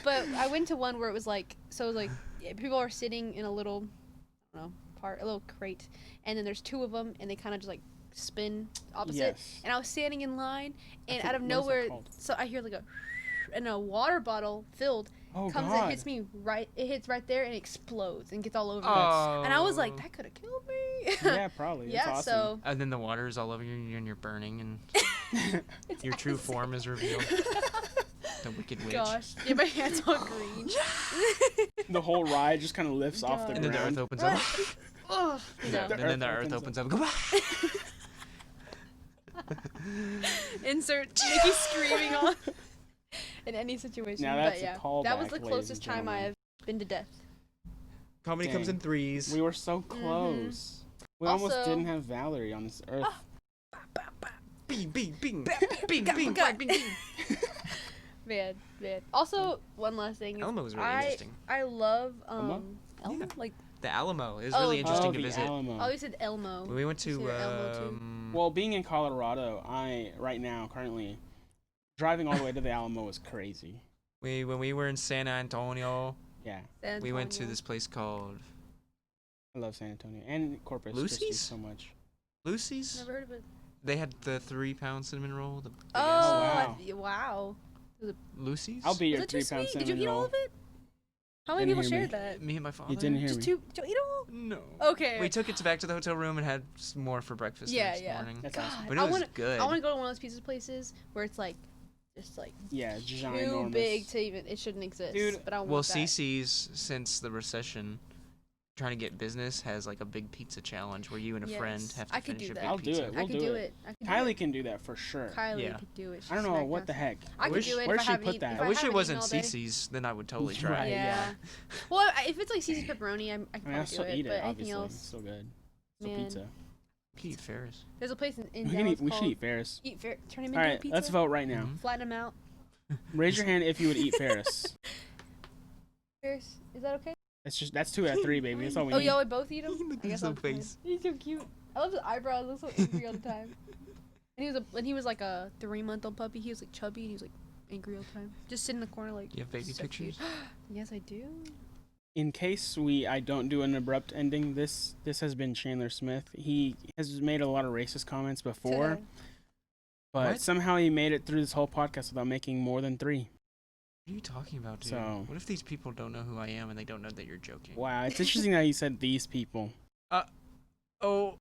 but I went to one where it was like, so it was like yeah, people are sitting in a little, I don't know, a little crate, and then there's two of them, and they kind of just like spin opposite. Yes. And I was standing in line, and think- out of what is that nowhere, called? so I hear like and a water bottle filled Oh comes God. and hits me right. It hits right there and explodes and gets all over me. Oh. And I was like, that could have killed me. Yeah, probably. That's yeah. awesome. And then the water is all over you, and you're burning, and It's your true acid. form is revealed. The Wicked Witch. Gosh, yeah, my hands all green. The whole ride just kind of lifts off the God. And then the ground. earth opens up. Ugh, and no. then the earth opens up. Insert Nikki screaming on in any situation. Now but that's a yeah, callback, that was the ladies closest and time I gentlemen. have been to death. Comedy comes Dang. in threes. We were so close. We almost Also- didn't have Valarie on this earth. Bing, bing, bing, Ba- bing, ga- bing, ga- bing, bing. Man. Also, one last thing. Is Alamo was really I interesting. I love Elmo? Elmo? Yeah. Like The Alamo. It was Oh, really the- interesting oh, to the visit. Alamo. oh, you said Elmo. When we went You to said Elmo too. Well, being in Colorado, right now currently driving all the way to the Alamo was crazy. when we were in San Antonio, Yeah, San we went to Antonio. this place called I love San Antonio and Corpus Christi Lucy's? so much. Lucy's. Never heard of it. They had the 3-pound cinnamon roll. The big Oh, wow. wow. Lucy's. I'll be your Was it too 3-pound sweet? Did you cinnamon eat all roll. of it? How many Didn't people hear me. shared that? Me and my father. You didn't hear Just me. two? Don't eat all? No. Okay. We took it back to the hotel room and had some more for breakfast Yeah, the next yeah. morning. That's God, awesome. But it I was wanna, good. I want to go to one of those pizza places where it's like, just like Yeah, too ginormous. big to even. It shouldn't exist. Dude, but I want Well, that. CC's, since the recession, trying to get business, has like a big pizza challenge where you and a friend Yes. have to I could finish do a that. big I'll do pizza. it. I We'll could do do it. it. I could do Kylie it. can do that for sure. Kylie Yeah. could do it. I don't know what the heck. I could wish- do it. where'd if she I haven't put eat- that? if I wish it haven't wasn't eaten all day. CC's, then I would totally try Right. it. Yeah. Well, if it's like CC's pepperoni, I can I mean, probably I'll still do it. eat But it, anything obviously. else, It's so good. It's Man. a pizza. You could eat Ferris. there's a place in We, can Dallas eat, we should called eat Ferris. Eat Fair. Turn him All into a right, pizza. let's vote right now. Mhm. Flatten him out. Raise your hand if you would eat Ferris. Ferris, is that okay? That's 2 out of 3, baby. That's all we Oh, need. y'all would both eat him? Look at I guess his I'll little play. face. He's so cute. I love his eyebrows. He looks so angry all the time. And he was like a 3-month-old puppy. He was like chubby and he was like angry all the time. Just sitting in the corner like. You have baby so cute. pictures? Yes, I do. In case I don't do an abrupt ending, this has been Chandler Smith. He has made a lot of racist comments before. But What? somehow he made it through this whole podcast without making more than 3. What are you talking about, dude? So- What if these people don't know who I am and they don't know that you're joking? Wow, it's interesting that you said these people. Oh.